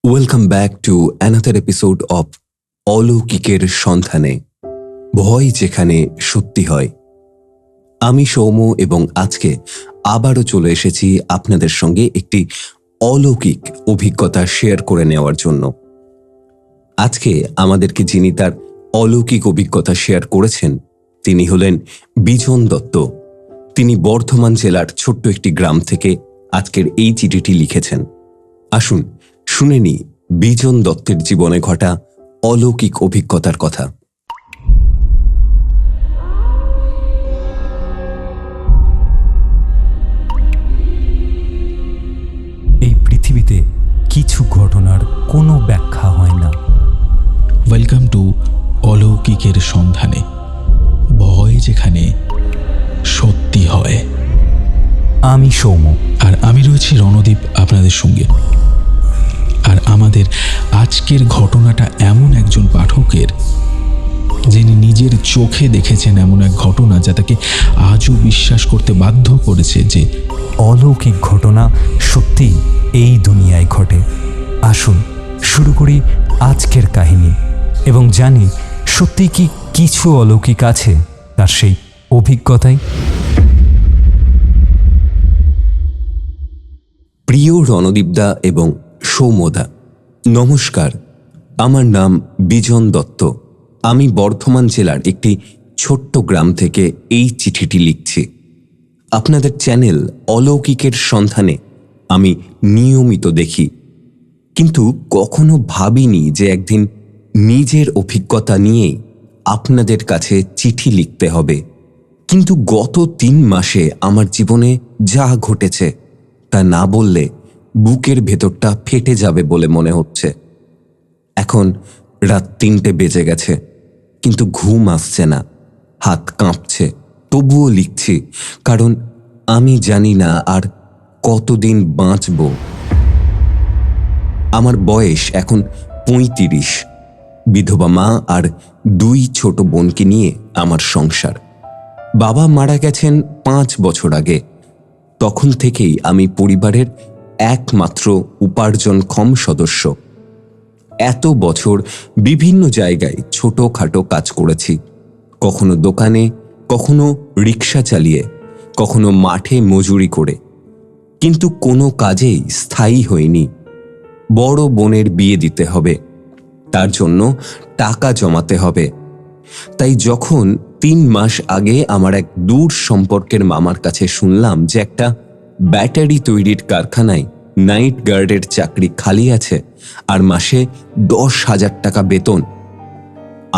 Welcome back to another episode of অলৌকিকের সন্ধানে, ভয় যেখানে সত্যি হয়। আমি সৌম্য এবং আজকে আবারও চলে এসেছি আপনাদের সঙ্গে একটি অলৌকিক অভিজ্ঞতা শেয়ার করে নেওয়ার জন্য। আজকে আমাদেরকে যিনি তার অলৌকিক অভিজ্ঞতা শেয়ার করেছেন তিনি হলেন বিজন দত্ত। তিনি বর্ধমান জেলার ছোট্ট একটি গ্রাম থেকে আজকের এই চিঠিটি লিখেছেন। আসুন শুনে নি বিজন দত্তের জীবনে ঘটা অলৌকিক অভিজ্ঞতার কথা। এই পৃথিবীতে কিছু ঘটনার কোনো ব্যাখ্যা হয় না। ওয়েলকাম টু অলৌকিকের সন্ধানে, ভয় যেখানে সত্যি হয়। আমি সৌম্য, আর আমি রয়েছি রণদীপ আপনাদের সঙ্গে। আর আমাদের আজকের ঘটনাটা এমন একজন পাঠকের, যিনি নিজের চোখে দেখেছেন এমন এক ঘটনা যা তাকে আজও বিশ্বাস করতে বাধ্য করেছে যে অলৌকিক ঘটনা সত্যিই এই দুনিয়ায় ঘটে। আসুন শুরু করি আজকের কাহিনী এবং জানি সত্যি কি কিছু অলৌকিক আছে তার সেই অভিজ্ঞতায়। প্রিয় রণদীপদা এবং সৌম্যদা, নমস্কার। আমার নাম বিজন দত্ত। আমি বর্ধমান জেলার একটি ছোট্ট গ্রাম থেকে এই চিঠিটি লিখছি। আপনাদের চ্যানেল অলৌকিকের সন্ধানে আমি নিয়মিত দেখি, কিন্তু কখনো ভাবিনি যে একদিন নিজের অভিজ্ঞতা নিয়েই আপনাদের কাছে চিঠি লিখতে হবে। কিন্তু গত 3 মাসে আমার জীবনে যা ঘটেছে তা না বললে বুকের ভেতরটা ফেটে যাবে বলে মনে হচ্ছে। এখন রাত 3টে বেজে গেছে, কিন্তু ঘুম আসছে না, হাত কাঁপছে, তবুও লিখছি, কারণ আমি জানি না আর কতদিন বাঁচব। আমার বয়স এখন 35, বিধবা মা আর 2 ছোট বোনকে নিয়ে আমার সংসার। বাবা মারা গেছেন 5 বছর আগে। তখন থেকেই আমি পরিবারের একমাত্র উপার্জনক্ষম সদস্য। এত বছর বিভিন্ন জায়গায় ছোটখাটো কাজ করেছি, কখনো দোকানে, কখনো রিক্সা চালিয়ে, কখনো মাঠে মজুরি করে, কিন্তু কোনো কাজেই স্থায়ী হয়নি। বড় বোনের বিয়ে দিতে হবে, তার জন্য টাকা জমাতে হবে। তাই যখন 3 মাস আগে আমার এক দূর সম্পর্কের মামার কাছে শুনলাম যে একটা ব্যাটারি তৈরির কারখানায় নাইট গার্ডের চাকরি খালি আছে আর মাসে 10,000 টাকা বেতন,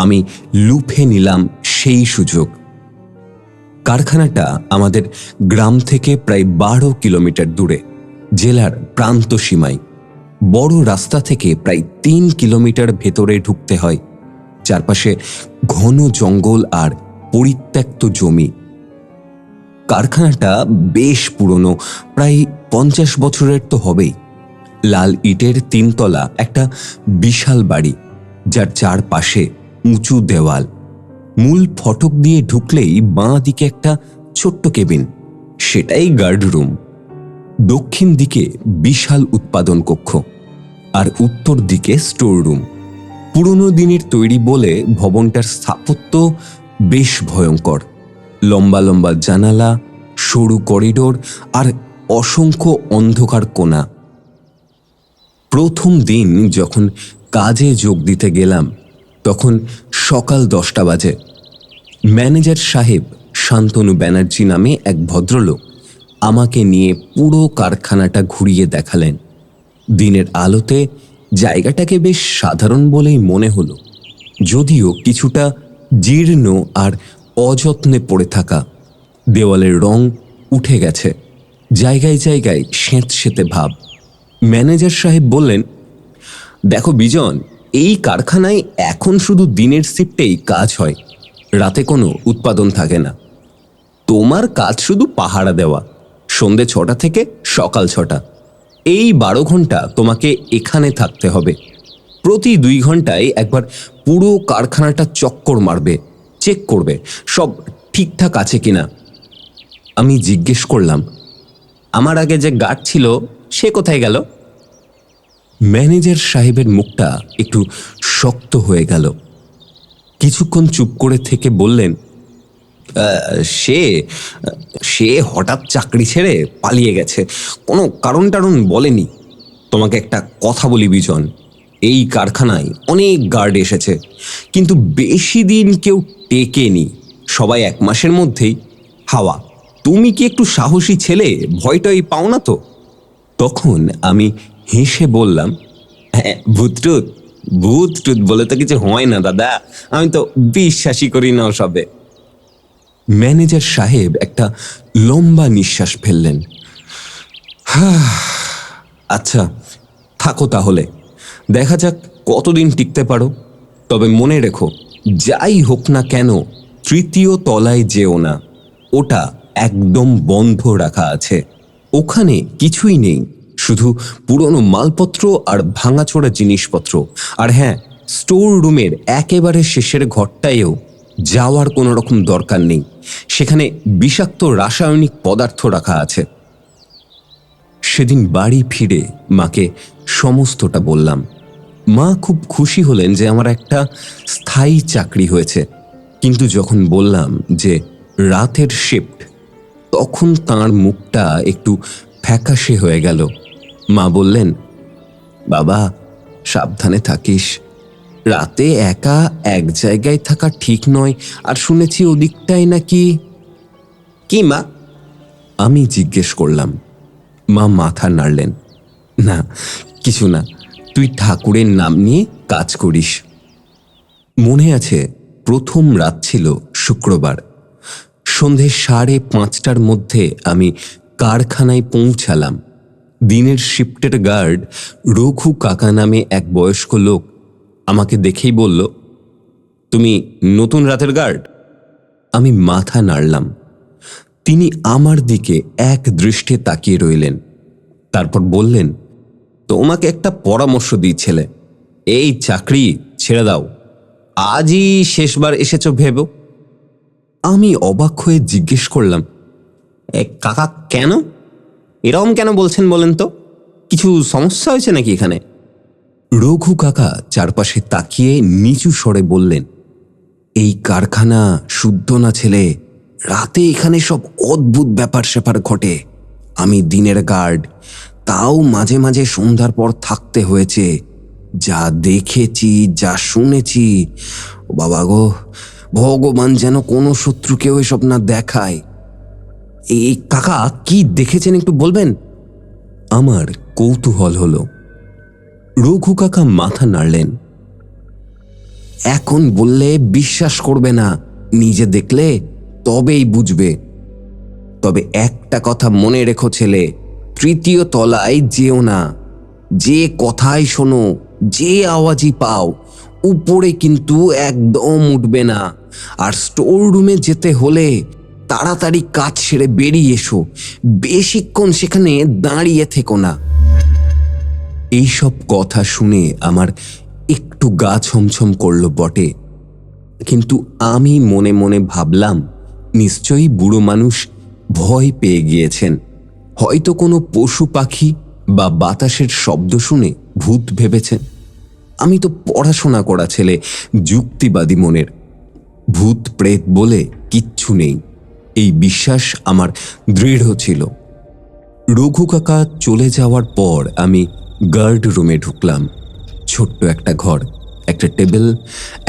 আমি লুফে নিলাম সেই সুযোগ। কারখানাটা আমাদের গ্রাম থেকে প্রায় 12 কিলোমিটার দূরে, জেলার প্রান্ত সীমায়। বড় রাস্তা থেকে প্রায় 3 কিলোমিটার ভেতরে ঢুকতে হয়। চারপাশে ঘন জঙ্গল আর পরিত্যক্ত জমি। কারখানাটা বেশ পুরনো, প্রায় 50 বছরের তো হবেই। লাল ইটের 3 তলা একটা বিশাল বাড়ি, যার চারপাশে উঁচু দেওয়াল। মূল ফটক দিয়ে ঢুকলেই বাঁ দিকে একটা ছোট্ট কেবিন, সেটাই গার্ড রুম। দক্ষিণ দিকে বিশাল উৎপাদন কক্ষ আর উত্তর দিকে স্টোর রুম। পুরনো দিনের তৈরি বলে ভবনটার স্থাপত্য বেশ ভয়ঙ্কর। লম্বা লম্বা জানালা, সরু করিডোর আর অসংখ্য অন্ধকার কোণা। প্রথম দিন যখন কাজে যোগ দিতে গেলাম তখন সকাল 10টা বাজে। ম্যানেজার সাহেব শান্তনু ব্যানার্জি নামে এক ভদ্রলোক আমাকে নিয়ে পুরো কারখানাটা ঘুরিয়ে দেখালেন। দিনের আলোতে জায়গাটাকে বেশ সাধারণ বলেই মনে হলো, যদিও কিছুটা জীর্ণ আর অযত্নে পড়ে থাকা। দেওয়ালের রং উঠে গেছে, জায়গায় জায়গায় স্যাঁতসেঁতে ভাব। ম্যানেজার সাহেব বললেন, দেখো বিজন, এই কারখানায় এখন শুধু দিনের শিফটেই কাজ হয়, রাতে কোনো উৎপাদন থাকে না। তোমার কাজ শুধু পাহারা দেওয়া, সন্ধে 6টা থেকে সকাল 6টা। এই 12 ঘন্টা তোমাকে এখানে থাকতে হবে। প্রতি 2 ঘন্টায় একবার পুরো কারখানাটা চক্কর মারবে, চেক করবে সব ঠিকঠাক আছে কিনা। আমি জিজ্ঞেস করলাম, আমার আগে যে গার্ড ছিল সে কোথায় গেল? ম্যানেজার সাহেবের মুখটা একটু শক্ত হয়ে গেল। কিছুক্ষণ চুপ করে থেকে বললেন, সে সে হঠাৎ চাকরি ছেড়ে পালিয়ে গেছে, কোনো কারণ টারণ বলেনি। তোমাকে একটা কথা বলি বিজন, এই কারখানায় অনেক গার্ড এসেছে, কিন্তু বেশি দিন কেউ টেকেনি, সবাই 1 মাসের মধ্যেই হাওয়া। তুমি কি একটু সাহসী ছেলে, ভয়টাই পাও না তো? তখন আমি হেসে বললাম, হ্যাঁ, ভূতটুত ভূতটুত বলে তো কিছু হয় না দাদা, আমি তো বিশ্বাসই করি না ওসবে। ম্যানেজার সাহেব একটা লম্বা নিঃশ্বাস ফেললেন। আচ্ছা, থাকো তাহলে, দেখা যাক কতদিন টিকতে পারো। তবে মনে রেখো, যাই হোক না কেন 3য় তলায় যেও না, ওটা একদম বন্ধ রাখা আছে। ওখানে কিছুই নেই, শুধু পুরনো মালপত্র আর ভাঙাচোরা জিনিসপত্র। আর হ্যাঁ, স্টোর রুমের একেবারে শেষের ঘরটায়ও যাওয়ার কোনো রকম দরকার নেই, সেখানে বিষাক্ত রাসায়নিক পদার্থ রাখা আছে। সেদিন বাড়ি ফিরে মাকে সমস্তটা বললাম। মা খুব খুশি হলেন যে আমার একটা স্থায়ী চাকরি হয়েছে, কিন্তু যখন বললাম যে রাতের শিফট, তখন তাঁর মুখটা একটু ফ্যাকাশে হয়ে গেল। মা বললেন, বাবা সাবধানে থাকিস, রাতে একা এক জায়গায় থাকা ঠিক নয়, আর শুনেছি ওদিকটাই নাকি। কি মা? আমি জিজ্ঞেস করলাম। মা মাথা নাড়লেন, না কিছু না, তুই ঠাকুরের নাম নিয়ে কাজ করিস। মনে আছে, প্রথম রাত ছিল শুক্রবার। সন্ধে 5:30টার মধ্যে আমি কারখানায় পৌঁছালাম। দিনের শিফটের গার্ড রঘু কাকা নামে এক বয়স্ক লোক আমাকে দেখেই বলল, তুমি নতুন রাতের গার্ড? আমি মাথা নাড়লাম। তিনি আমার দিকে এক দৃষ্টে তাকিয়ে রইলেন, তারপর বললেন, তোমাকে একটা পরামর্শ দিই ছেলে, এই চাকরি ছেড়ে দাও, আজই শেষবার এসেছ ভেবো। আমি অবাক হয়ে জিজ্ঞেস করলাম, কাকা কেন, এরকম কেন বলছেন বলেন তো? কিছু সমস্যা হয়েছে নাকি এখানে? রঘু কাকা চারপাশে তাকিয়ে নিচু স্বরে বললেন, এই কারখানা শুদ্ধ না ছেলে, রাতে এখানে সব অদ্ভুত ব্যাপার স্যাপার ঘটে। আমি দিনের গার্ড, তাও মাঝে মাঝে সন্ধ্যার পর থাকতে হয়েছে। যা দেখেছি, যা শুনেছি, বাবা গো, ভগবান যেন কোনো শত্রুকেও এসব না দেখায়। এই কাকা কি দেখেছেন একটু বলবেন? আমার কৌতূহল হলো। রঘু কাকা মাথা নাড়লেন। এখন বললে বিশ্বাস করবে না, নিজে দেখলে তবেই বুঝবে। তবে একটা কথা মনে রেখো ছেলে, 3য় তলায় যেও না। যে কথাই শোনো, যে আওয়াজই পাও, উপরে কিন্তু একদম উঠবে না। আর স্টোর রুমে যেতে হলে তাড়াতাড়ি কাজ সেরে বেরিয়ে এসো, বেশিক্ষণ সেখানে দাঁড়িয়ে থেকো না। এইসব কথা শুনে আমার একটু গা ছমছম করলো বটে, কিন্তু আমি মনে মনে ভাবলাম, নিশ্চয়ই বুড়ো মানুষ ভয় পেয়ে গিয়েছেন, হয়তো কোনো পশু পাখি বা বাতাসের শব্দ শুনে ভূত ভেবেছেন। আমি তো পড়াশোনা করা ছেলে, যুক্তিবাদী মনের, ভূত প্রেত বলে কিচ্ছু নেই, এই বিশ্বাস আমার দৃঢ় ছিল। রঘু কাকা চলে যাওয়ার পর আমি গার্ড রুমে ঢুকলাম। ছোট্ট একটা ঘর, একটা টেবিল,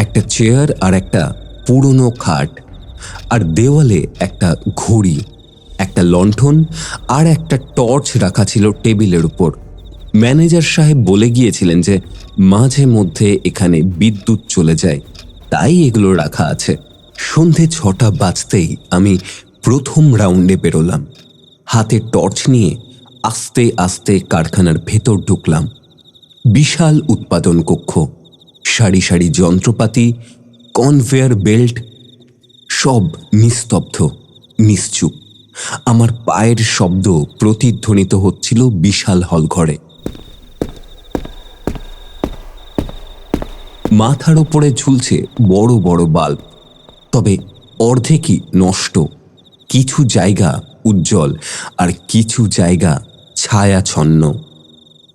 একটা চেয়ার আর একটা পুরনো খাট, আর দেওয়ালে একটা ঘড়ি, একটা লণ্ঠন আর একটা টর্চ রাখা ছিল টেবিলের উপর। ম্যানেজার সাহেব বলে গিয়েছিলেন যে মাঝে মধ্যে এখানে বিদ্যুৎ চলে যায়, তাই এগুলো রাখা আছে। সন্ধে 6টা বাজতেই আমি প্রথম রাউন্ডে বেরোলাম। হাতে টর্চ নিয়ে আস্তে আস্তে কারখানার ভেতর ঢুকলাম। বিশাল উৎপাদন কক্ষ, সারি সারি যন্ত্রপাতি, কনভেয়ার বেল্ট, সব নিস্তব্ধ, নিশ্চুপ। আমার পায়ের শব্দ প্রতিধ্বনিত হচ্ছিল বিশাল হলঘরে। মাথার ওপরে ঝুলছে বড় বড় বাল্ব, তবে অর্ধেকই নষ্ট, কিছু জায়গা উজ্জ্বল আর কিছু জায়গা ছায়াছন্ন।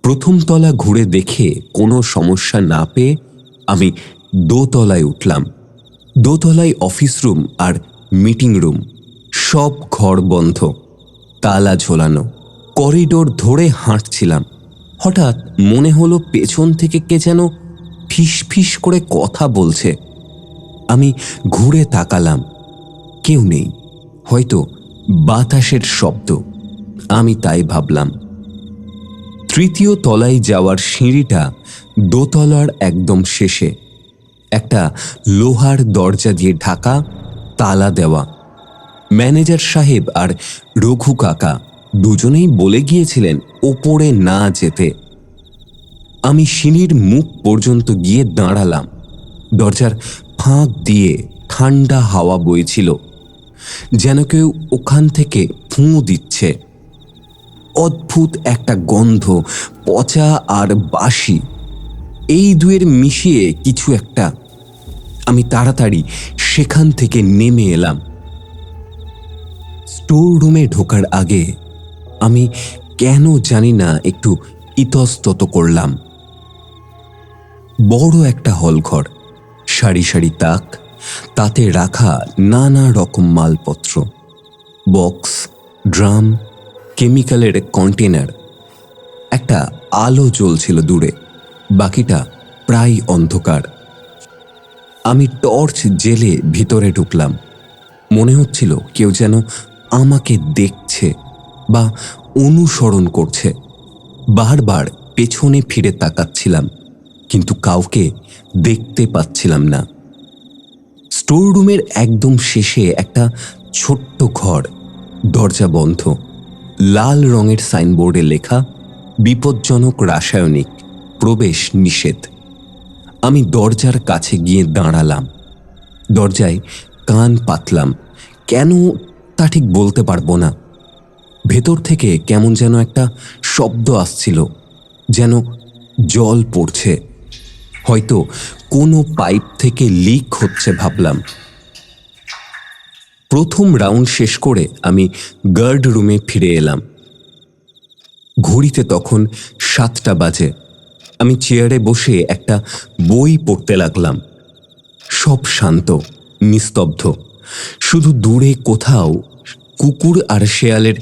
প্রথম তলা ঘুরে দেখে কোনো সমস্যা না পেয়ে আমি দোতলায় উঠলাম। দোতলায় অফিস রুম আর মিটিং রুম, সব ঘর বন্ধ, তালা ঝোলানো। করিডোর ধরে হাঁটছিলাম। হঠাৎ মনে হলো পেছন থেকে কে যেন ফিস ফিস করে কথা বলছে। আমি ঘুরে তাকালাম, কেউ নেই, হয়তো বাতাসের শব্দ, আমি তাই ভাবলাম। তৃতীয় তলায় যাওয়ার সিঁড়িটা দোতলার একদম শেষে, একটা লোহার দরজা দিয়ে ঢাকা, তালা দেওয়া। ম্যানেজার সাহেব আর রঘু কাকা দুজনেই বলে গিয়েছিলেন ওপরে না যেতে। আমি সিঁড়ির মুখ পর্যন্ত গিয়ে দাঁড়ালাম। দরজার ফাঁক দিয়ে ঠান্ডা হাওয়া বইছিল, যেন কেউ ওখান থেকে ফুঁ দিচ্ছে। অদ্ভুত একটা গন্ধ, পচা আর বাসি, এই দুয়ের মিশিয়ে কিছু একটা। আমি তাড়াতাড়ি সেখান থেকে নেমে এলাম। স্টোর রুমে ঢোকার আগে আমি কেন জানি না একটু ইতস্তত করলাম। বড় একটা হলঘর, সারি সারি তাক, তাতে রাখা নানা রকম মালপত্র, বক্স, ড্রাম, কেমিক্যালের কন্টেনার। একটা আলো জ্বলছিল দূরে, বাকিটা প্রায় অন্ধকার। আমি টর্চ জেলে ভিতরে ঢুকলাম। মনে হচ্ছিল কেউ যেন আমাকে দেখছে বা অনুসরণ করছে। বারবার পেছনে ফিরে তাকাচ্ছিলাম, কিন্তু কাউকে দেখতে পাচ্ছিলাম না। স্টোর রুমের একদম শেষে একটা ছোট্ট ঘর, দরজা বন্ধ, লাল রঙের সাইনবোর্ডে লেখা বিপজ্জনক রাসায়নিক, প্রবেশ নিষেধ। আমি দরজার কাছে গিয়ে দাঁড়ালাম। দরজায় কান পাতলাম, কেন তা ঠিক বলতে পারবো না। ভেতর থেকে কেমন যেন একটা শব্দ আসছিল, যেন জল পড়ছে, হয়তো কোনো পাইপ থেকে লিক হচ্ছে ভাবলাম। প্রথম রাউন্ড শেষ করে আমি গার্ড রুমে ফিরে এলাম। ঘড়িতে তখন 7টা বাজে। আমি চেয়ারে বসে একটা বই পড়তে লাগলাম। সব শান্ত, নিস্তব্ধ, শুধু দূরে কোথাও কুকুর আর শেয়ালের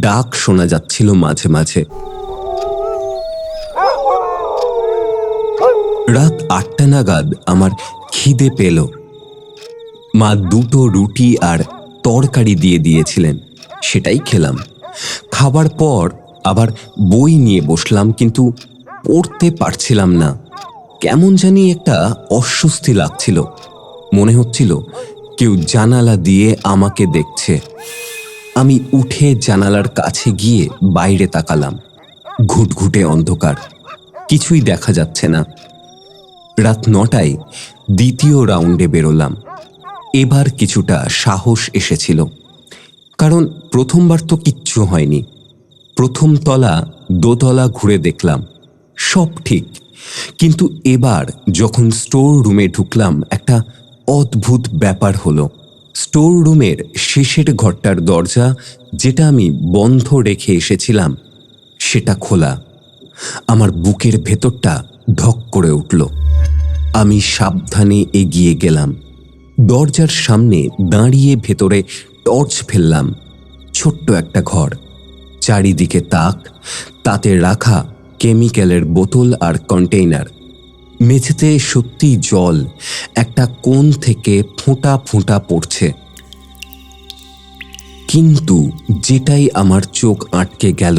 ডাক শোনা যাচ্ছিল মাঝে মাঝে। রাত 8টা নাগাদ আমার খিদে পেল। মা 2টো রুটি আর তরকারি দিয়ে দিয়েছিলেন, সেটাই খেলাম। খাবার পর আবার বই নিয়ে বসলাম, কিন্তু পড়তে পারছিলাম না। কেমন জানি একটা অস্বস্তি লাগছিল। মনে হচ্ছিল কেউ জানালা দিয়ে আমাকে দেখছে। আমি উঠে জানালার কাছে গিয়ে বাইরে তাকালাম। ঘুটঘুটে অন্ধকার, কিছুই দেখা যাচ্ছে না। রাত 9টায় দ্বিতীয় রাউন্ডে বেরোলাম। এবার কিছুটা সাহস এসেছিল, কারণ প্রথমবার তো কিচ্ছু হয়নি। প্রথম তলা, দোতলা ঘুরে দেখলাম, সব ঠিক। কিন্তু এবার যখন স্টোর রুমে ঢুকলাম, একটা অদ্ভুত ব্যাপার হলো। স্টোর রুমের শেষের ঘরটার দরজা, যেটা আমি বন্ধ রেখে এসেছিলাম, সেটা খোলা। আমার বুকের ভেতরটা ধক করে উঠল। আমি সাবধানে এগিয়ে গেলাম। দরজার সামনে দাঁড়িয়ে ভেতরে টর্চ ফেললাম। ছোট্ট একটা ঘর, চারিদিকে তাক, তাতে রাখা কেমিক্যালের বোতল আর কন্টেইনার। মেঝেতে সত্যিই জল, একটা কোণ থেকে ফোঁটা ফোঁটা পড়ছে। কিন্তু যেটাই আমার চোখ আটকে গেল,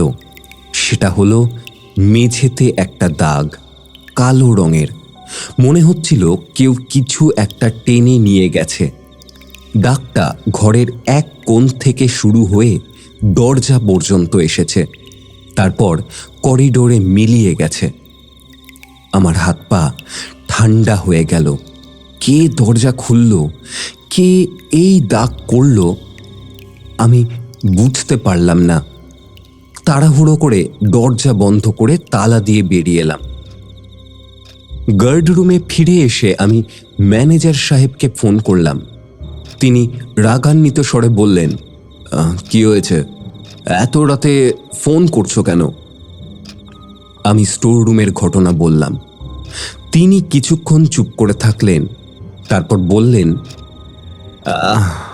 সেটা হলো মেঝেতে একটা দাগ, কালো রঙের। মনে হচ্ছিল কেউ কিছু একটা টেনে নিয়ে গেছে। দাগটা ঘরের এক কোণ থেকে শুরু হয়ে দরজা পর্যন্ত এসেছে, তারপর করিডোরে মিলিয়ে গেছে। আমার হাত পা ঠান্ডা হয়ে গেল। কে দরজা খুলল, কে এই দাগ করল, আমি বুঝতে পারলাম না। তাড়াহুড়ো করে দরজা বন্ধ করে তালা দিয়ে বেরিয়ে এলাম। গার্ড রুমে ফিরে এসে আমি ম্যানেজার সাহেবকে ফোন করলাম। তিনি রাগান্বিত স্বরে বললেন, কি হয়েছে, এত রাতে ফোন করছো কেন? আমি স্টোর রুমের ঘটনা বললাম। তিনি কিছুক্ষণ চুপ করে থাকলেন, তারপর বললেন,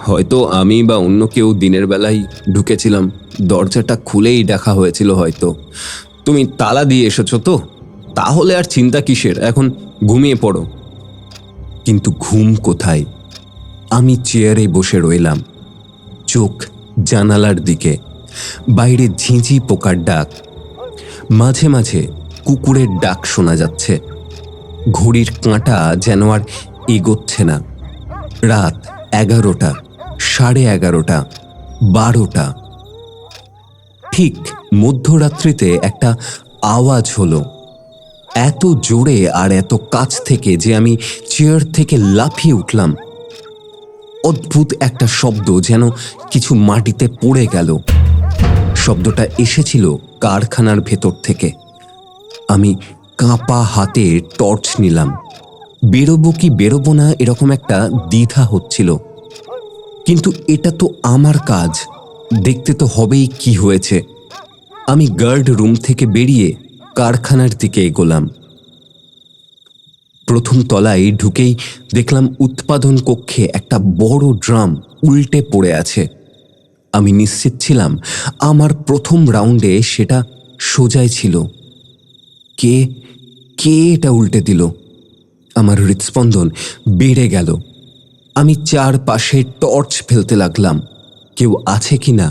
হয়তো আমি বা অন্য কেউ দিনের বেলায় ঢুকেছিলাম, দরজাটা খুলেই দেখা হয়েছিল হয়তো। তুমি তালা দিয়ে এসেছো তো, তাহলে আর চিন্তা কিসের, এখন ঘুমিয়ে পড়ো। কিন্তু ঘুম কোথায়? আমি চেয়ারে বসে রইলাম, চোখ জানালার দিকে। বাইরে ঝিঁঝি পোকার ডাক, মাঝে মাঝে কুকুরের ডাক শোনা যাচ্ছে। ঘড়ির কাঁটা যেন আর এগোচ্ছে না। রাত 11টা, 11:30, 12টা। ঠিক মধ্যরাত্রিতে একটা আওয়াজ হলো, এত জোরে আর এত কাছ থেকে যে আমি চেয়ার থেকে লাফিয়ে উঠলাম। অদ্ভুত একটা শব্দ, যেন কিছু মাটিতে পড়ে গেল। শব্দটা এসেছিল কারখানার ভেতর থেকে। আমি কাঁপা হাতে টর্চ নিলাম। বেরোবো কি বেরোবো না এরকম একটা দ্বিধা হচ্ছিল। কিন্তু এটা তো আমার কাজ, দেখতে তো হবেই কি হয়েছে। আমি গার্ড রুম থেকে বেরিয়ে কারখানার দিকে এগোলাম। প্রথম তলায় ঢুকেই দেখলাম উৎপাদন কক্ষে একটা বড় ড্রাম উল্টে পড়ে আছে। আমি নিশ্চিত ছিলাম আমার প্রথম রাউন্ডে সেটা সোজাই ছিল। কে কে এটা উল্টে দিল? আমার হৃৎস্পন্দন বেড়ে গেল। আমি চারপাশে টর্চ ফেলতে লাগলাম, কেউ আছে কিনা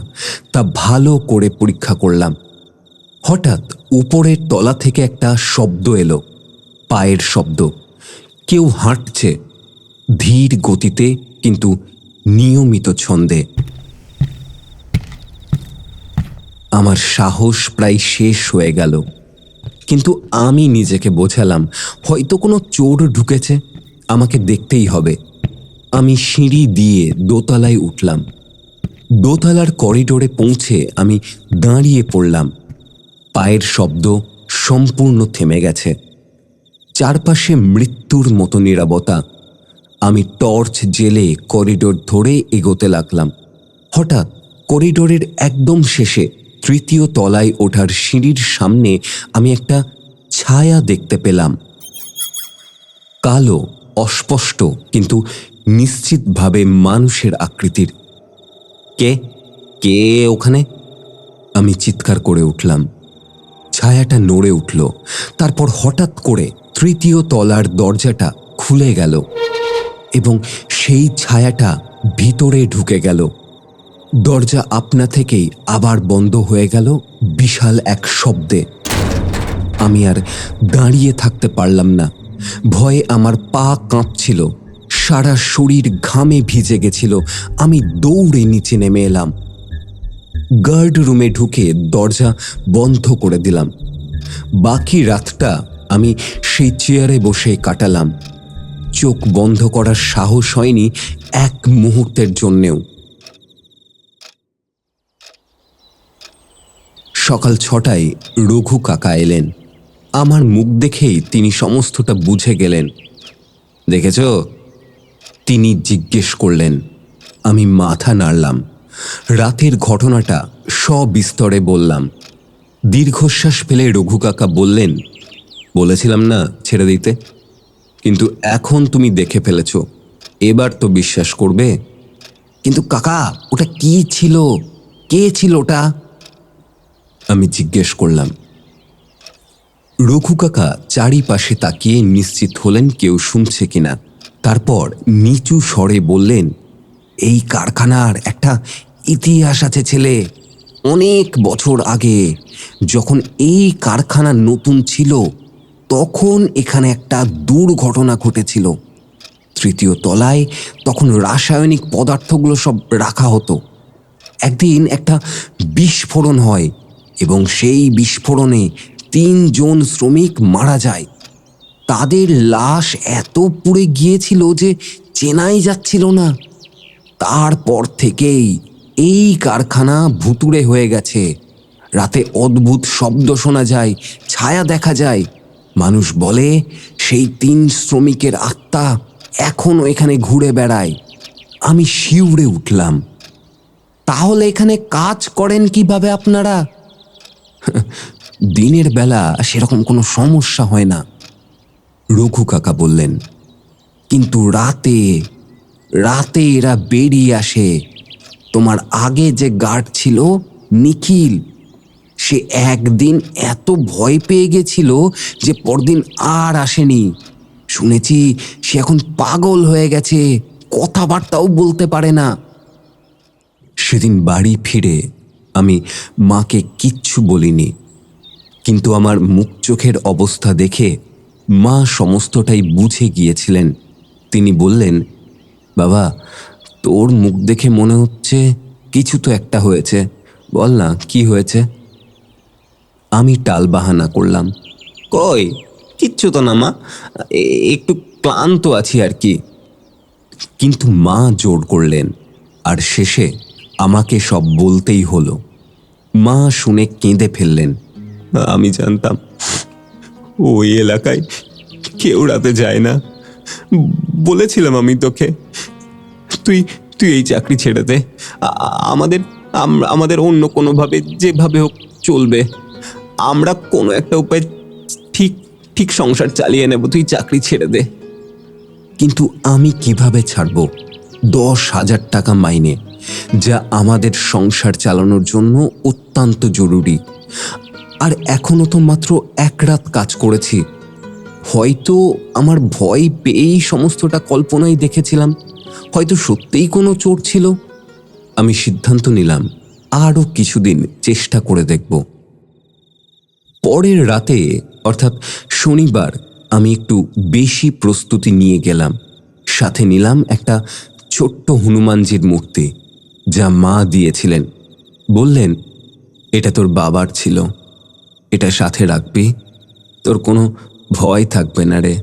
তা ভালো করে পরীক্ষা করলাম। হঠাৎ উপরের তলা থেকে একটা শব্দ এলো, পায়ের শব্দ। কেউ হাঁটছে, ধীর গতিতে কিন্তু নিয়মিত ছন্দে। আমার সাহস প্রায় শেষ হয়ে গেল, কিন্তু আমি নিজেকে বোঝালাম হয়তো কোনো চোর ঢুকেছে, আমাকে দেখতেই হবে। আমি সিঁড়ি দিয়ে দোতলায় উঠলাম। দোতলার করিডোরে পৌঁছে আমি দাঁড়িয়ে পড়লাম। পায়ের শব্দ সম্পূর্ণ থেমে গেছে। চারপাশে মৃত্যুর মতো নীরবতা। আমি টর্চ জেলে করিডোর ধরে এগোতে লাগলাম। হঠাৎ করিডোরের একদম শেষে তৃতীয় তলায় ওঠার সিঁড়ির সামনে আমি একটা ছায়া দেখতে পেলাম। কালো, অস্পষ্ট কিন্তু নিশ্চিতভাবে মানুষের আকৃতির। কে কে ওখানে? আমি চিৎকার করে উঠলাম। ছায়াটা নড়ে উঠল, তারপর হঠাৎ করে তৃতীয় তলার দরজাটা খুলে গেল এবং সেই ছায়াটা ভিতরে ঢুকে গেল। দরজা আপনা থেকেই আবার বন্ধ হয়ে গেল বিশাল এক শব্দে। আমি আর দাঁড়িয়ে থাকতে পারলাম না। ভয়ে আমার পা কাঁপছিল, সারা শরীর ঘামে ভিজে গেছিল। আমি দৌড়ে নিচে নেমে এলাম। গার্ড রুমে ঢুকে দরজা বন্ধ করে দিলাম। বাকি রাতটা আমি সেই চেয়ারে বসে কাটালাম। চোখ বন্ধ করার সাহস হয়নি এক মুহূর্তের জন্যেও। সকাল 6টায় রঘু কাকা এলেন। আমার মুখ দেখেই তিনি সমস্তটা বুঝে গেলেন। দেখেছ? তিনি জিজ্ঞেস করলেন। আমি মাথা নাড়লাম। রাতের ঘটনাটা সবিস্তরে বললাম। দীর্ঘশ্বাস ফেলে রঘু কাকা বললেন, বলেছিলাম না ছেড়ে দিতে, কিন্তু এখন তুমি দেখে ফেলেছ, এবার তো বিশ্বাস করবে। কিন্তু কাকা, ওটা কি ছিল? কে ছিল ওটা? আমি জিজ্ঞেস করলাম। রঘু কাকা চারিপাশে তাকিয়ে নিশ্চিত হলেন কেউ শুনছে কিনা। তারপর নিচু স্বরে বললেন, এই কারখানার একটা ইতিহাস আছে ছেলে। অনেক বছর আগে যখন এই কারখানা নতুন ছিল, তখন এখানে একটা দুর্ঘটনা ঘটেছিল। তৃতীয় তলায় তখন রাসায়নিক পদার্থগুলো সব রাখা হতো। একদিন একটা বিস্ফোরণ হয় এবং সেই বিস্ফোরণে 3 জন শ্রমিক মারা যায়। তাদের লাশ এত পুড়ে গিয়েছিল যে চেনাই যাচ্ছিল না। তারপর থেকেই এই কারখানা ভুতুড়ে হয়ে গেছে। রাতে অদ্ভুত শব্দ শোনা যায়, ছায়া দেখা যায়। মানুষ বলে সেই 3 শ্রমিকের আত্মা এখনো এখানে ঘুরে বেড়ায়। আমি শিউরে উঠলাম। তাহলে এখানে কাজ করেন কিভাবে আপনারা? দিনের বেলা সেরকম কোনো সমস্যা হয় না। রঘু কাকা বললেন, কিন্তু রাতে রাতে এরা বেরিয়ে আসে। তোমার আগে যে গার্ড ছিল নিখিল, সে একদিন এত ভয় পেয়ে গেছিল যে পরদিন আর আসেনি। শুনেছি সে এখন পাগল হয়ে গেছে, কথাবার্তাও বলতে পারে না। সেদিন বাড়ি ফিরে আমি মাকে কিচ্ছু বলিনি, কিন্তু আমার মুখ চোখের অবস্থা দেখে মা সমস্তটাই বুঝে গিয়েছিলেন। তিনি বললেন, বাবা, তোর মুখ দেখে মনে হচ্ছে কিছু তো একটা হয়েছে, বল না কি হয়েছে। আমি টালবাহানা করলাম, কই কিচ্ছু তো না মা, একটু ক্লান্ত আছি আর কি। কিন্তু মা জোর করলেন, আর শেষে আমাকে সব বলতেই হলো। মা শুনে কেঁদে ফেললেন। আমি জানতাম ওই এলাকায় কেউ রাতে যায় না, বলেছিলাম আমি তোকে, তুই তুই এই চাকরি ছেড়ে দে, আমাদের অন্য কোনোভাবে যেভাবে হোক চলবে, আমরা কোনো একটা উপায় ঠিক ঠিক সংসার চালিয়ে নেব, তুই চাকরি ছেড়ে দে। কিন্তু আমি কিভাবে ছাড়ব 10,000 টাকা মাইনে, যা আমাদের সংসার চালানোর জন্য অত্যন্ত জরুরি। আর এখনো তো মাত্র 1 রাত কাজ করেছি। হয়তো আমার ভয় পেয়েই সমস্তটা কল্পনাই দেখেছিলাম, হয়তো সত্যিই কোনো চোর ছিল। আমি সিদ্ধান্ত নিলাম আরও কিছুদিন চেষ্টা করে দেখব। পরের রাতে অর্থাৎ শনিবার আমি একটু বেশি প্রস্তুতি নিয়ে গেলাম। সাথে নিলাম একটা ছোট্ট হনুমানজির মূর্তি, যা মা দিয়েছিলেন। বললেন, এটা তোর বাবার ছিল, এটা সাথে রাখবি, তোর কোনো ভয় থাকবে না রে।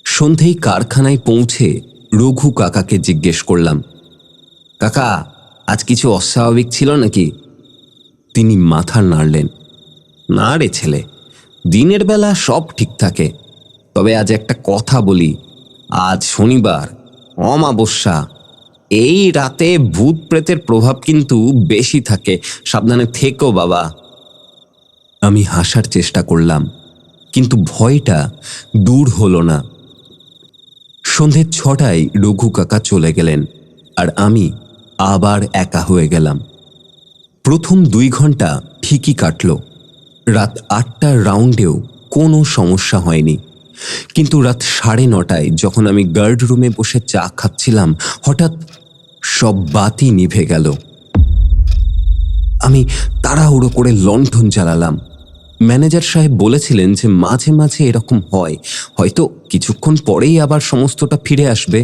সন্ধেই কারখানায় পৌঁছে রঘু কাকাকে জিজ্ঞেস করলাম, কাকা, আজ কিছু অস্বাভাবিক ছিল নাকি? তিনি মাথা নাড়লেন, না রে ছেলে, দিনের বেলা সব ঠিক থাকে, তবে আজ একটা কথা বলি, আজ শনিবার, অমাবস্যা, এই রাতে ভূত প্রেতের প্রভাব কিন্তু বেশি থাকে, সাবধানে থেকো বাবা। আমি হাসার চেষ্টা করলাম, কিন্তু ভয়টা দূর হলো না। সন্ধে 6টায় রঘু কাকা চলে গেলেন, আর আমি আবার একা হয়ে গেলাম। প্রথম 2 ঘন্টা ঠিকই কাটল। রাত 8টার রাউন্ডেও কোনো সমস্যা হয়নি, কিন্তু রাত 9:30টায় যখন আমি গার্ড রুমে বসে চা খাচ্ছিলাম, হঠাৎ সব বাতি নিভে গেল। আমি তাড়াহুড়ো করে লণ্ঠন জ্বালালাম। ম্যানেজার সাহেব বলেছিলেন যে মাঝে মাঝে এরকম হয়, হয়তো কিছুক্ষণ পরেই আবার সমস্তটা ফিরে আসবে।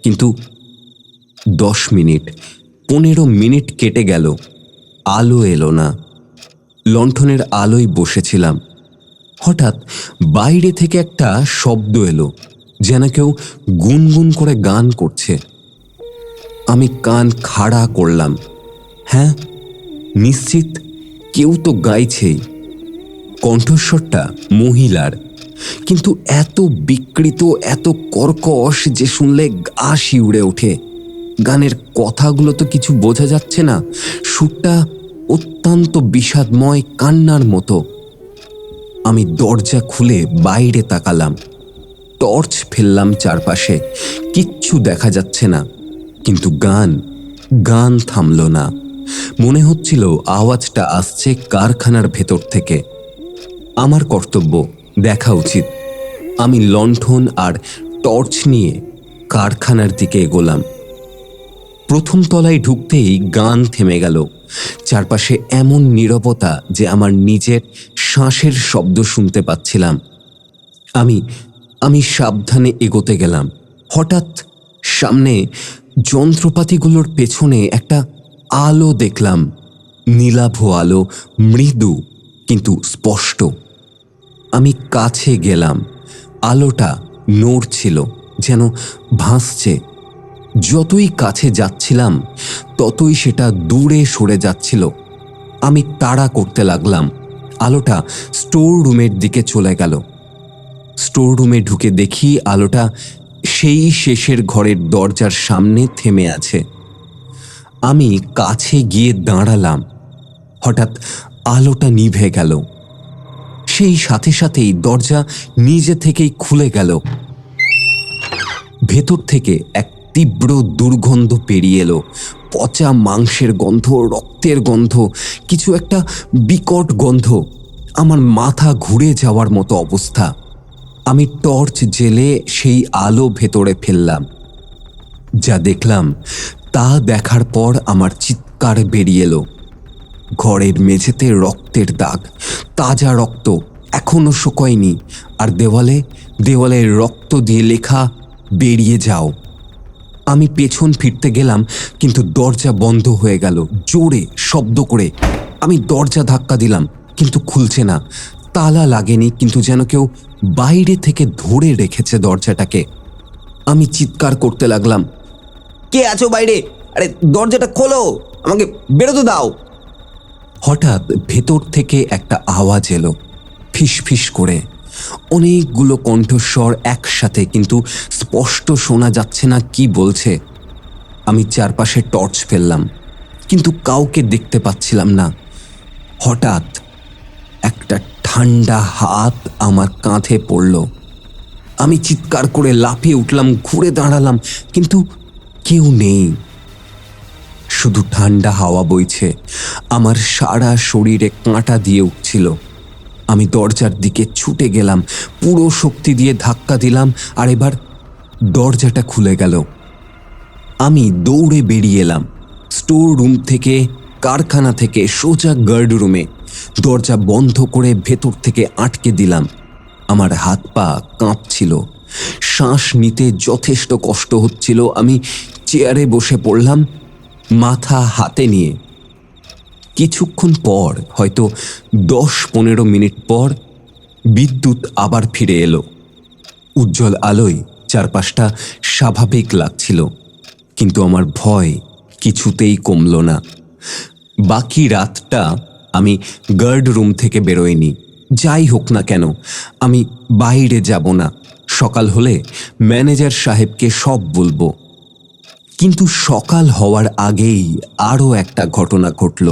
কিন্তু 10 মিনিট, 15 মিনিট কেটে গেল, আলো এলো না। লণ্ঠনের আলোয় বসেছিলাম। হঠাৎ বাইরে থেকে একটা শব্দ এলো, যেন কেউ গুনগুন করে গান করছে। আমি কান খাড়া করলাম। হ্যাঁ, নিশ্চিত কেউ তো গাইছেই। কণ্ঠস্বরটা মহিলার, কিন্তু এত বিকৃত, এত কর্কশ যে শুনলে গা শিউড়ে ওঠে। গানের কথাগুলো তো কিছু বোঝা যাচ্ছে না, সুরটা অত্যন্ত বিষাদময়, কান্নার মতো। আমি দরজা খুলে বাইরে তাকালাম, টর্চ ফেললাম চারপাশে, কিচ্ছু দেখা যাচ্ছে না। কিন্তু গান থামল না। মনে হচ্ছিল আওয়াজটা আসছে কারখানার ভেতর থেকে। আমার কর্তব্য, দেখা উচিত। আমি লণ্ঠন আর টর্চ নিয়ে কারখানার দিকে এগোলাম। প্রথম তলায় ঢুকতেই গান থেমে গেল। চারপাশে এমন নীরবতা যে আমার নিজের শ্বাসের শব্দ শুনতে পাচ্ছিলাম। আমি সাবধানে এগোতে গেলাম। হঠাৎ সামনে যন্ত্রপাতিগুলোর পেছনে একটা আলো দেখলাম, নীলাভ আলো, মৃদু কিন্তু স্পষ্ট। আমি কাছে গেলাম। আলোটা নড়ছিল, যেন ভাসছে। যতই কাছে যাচ্ছিলাম ততই সেটা দূরে সরে যাচ্ছিল। আমি তাড়া করতে লাগলাম। আলোটা স্টোর রুমের দিকে চলে গেল। স্টোর রুমে ঢুকে দেখি আলোটা সেই শেষের ঘরের দরজার সামনে থেমে আছে। আমি কাছে গিয়ে দাঁড়ালাম। হঠাৎ আলোটা নিভে গেল। সেই সাথে সাথেই দরজা নিজে থেকেই খুলে গেল। ভেতর থেকে এক তীব্র দুর্গন্ধ পেরিয়ে এলো, পচা মাংসের গন্ধ, রক্তের গন্ধ, কিছু একটা বিকট গন্ধ। আমার মাথা ঘুরে যাওয়ার মতো অবস্থা। আমি টর্চ জেলে সেই আলো ভেতরে ফেললাম। যা দেখলাম তা দেখার পর আমার চিৎকার বেরিয়ে এলো। ঘরের মেঝেতে রক্তের দাগ, তাজা রক্ত, এখনো শুকোয়নি, আর দেওয়ালে রক্ত দিয়ে লেখা, বেরিয়ে যাও। আমি পেছন ফিরতে গেলাম, কিন্তু দরজা বন্ধ হয়ে গেল। জোরে শব্দ করে আমি দরজা ধাক্কা দিলাম, কিন্তু খুলছে না। তালা লাগেনি, কিন্তু যেন কেউ বাইরে থেকে ধরে রেখেছে দরজাটাকে। আমি চিৎকার করতে লাগলাম, কে আছো বাইরে? আরে দরজাটা খোলো, আমাকে বেরোতে দাও। হঠাৎ ভেতর থেকে একটা আওয়াজ এলো, ফিস ফিস করে। অনেকগুলো কণ্ঠস্বর একসাথে, কিন্তু স্পষ্ট শোনা যাচ্ছে না কি বলছে। আমি চারপাশে টর্চ ফেললাম, কিন্তু কাউকে দেখতে পাচ্ছিলাম না। হঠাৎ একটা ঠান্ডা হাত আমার কাঁধে পড়ল। আমি চিৎকার করে লাফিয়ে উঠলাম, ঘুরে দাঁড়ালাম, কিন্তু কেউ নেই। শুধু ঠান্ডা হাওয়া বইছে, আমার সারা শরীরে কাঁটা দিয়ে উঠছিল। আমি দরজার দিকে ছুটে গেলাম, পুরো শক্তি দিয়ে ধাক্কা দিলাম, আর এবার দরজাটা খুলে গেল। আমি দৌড়ে বেরিয়ে এলাম, স্টোর রুম থেকে, কারখানা থেকে, সোজা গার্ড রুমে। দরজা বন্ধ করে ভেতর থেকে আটকে দিলাম। আমার হাত পা কাঁপছিল, শ্বাস নিতে যথেষ্ট কষ্ট হচ্ছিল। আমি চেয়ারে বসে পড়লাম, মাথা হাতে নিয়ে। কিছুক্ষণ পর, হয়তো 10-15 মিনিট পর, বিদ্যুৎ আবার ফিরে এলো। উজ্জ্বল আলোয় চারপাশটা স্বাভাবিক লাগছিল, কিন্তু আমার ভয় কিছুতেই কমল না। বাকি রাতটা আমি গার্ড রুম থেকে বেরোইনি। যাই হোক না কেন, আমি বাইরে যাব না। সকাল হলে ম্যানেজার সাহেবকে সব বলবো। কিন্তু সকাল হওয়ার আগেই আরও একটা ঘটনা ঘটল।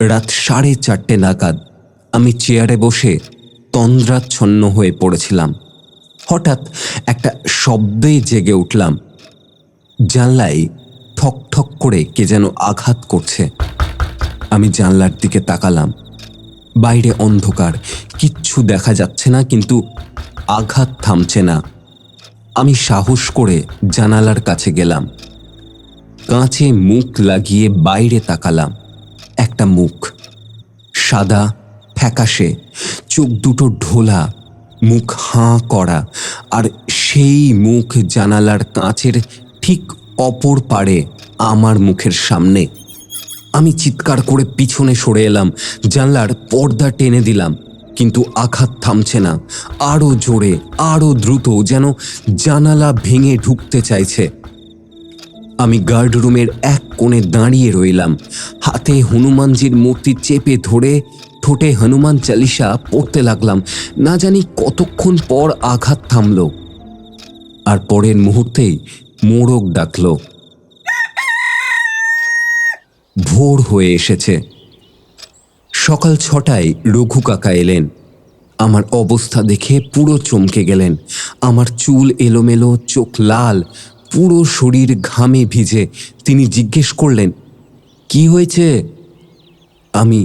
রাত 4:30 নাগাদ আমি চেয়ারে বসে তন্দ্রাচ্ছন্ন হয়ে পড়েছিলাম। হঠাৎ একটা শব্দে জেগে উঠলাম। জানলায় ঠক ঠক করে কে যেন আঘাত করছে। আমি জানলার দিকে তাকালাম। বাইরে অন্ধকার, কিচ্ছু দেখা যাচ্ছে না, কিন্তু আঘাত থামছে না। আমি সাহস করে জানালার কাছে গেলাম, কাঁচে মুখ লাগিয়ে বাইরে তাকালাম। একটা মুখ, সাদা, ফ্যাকাশে, চোখ দুটো ঢোলা, মুখ হাঁ করা, আর সেই মুখ জানালার কাঁচের ঠিক অপর পারে, আমার মুখের সামনে। আমি চিৎকার করে পিছনে সরে এলাম, জানলার পর্দা টেনে দিলাম, কিন্তু আঘাত থামছে না। আরও জোরে, আরও দ্রুত, যেন জানালা ভেঙে ঢুকতে চাইছে। আমি গার্ড রুমের এক কোণে দাঁড়িয়ে রইলাম, হাতে হনুমানজির মূর্তি চেপে ধরে ঠোঁটে হনুমান চালিসা পড়তে লাগলাম। না জানি কতক্ষণ পর আঘাত থামল, আর পরের মুহূর্তেই মোরগ ডাকল। ভোর হয়ে এসেছে। সকাল 6টায় রঘু কাকা এলেন। আমার অবস্থা দেখে পুরো চমকে গেলেন। আমার চুল এলোমেলো, চোখ লাল, পুরো শরীর ঘামে ভিজে। তিনি জিজ্ঞেস করলেন, কি হয়েছে? আমি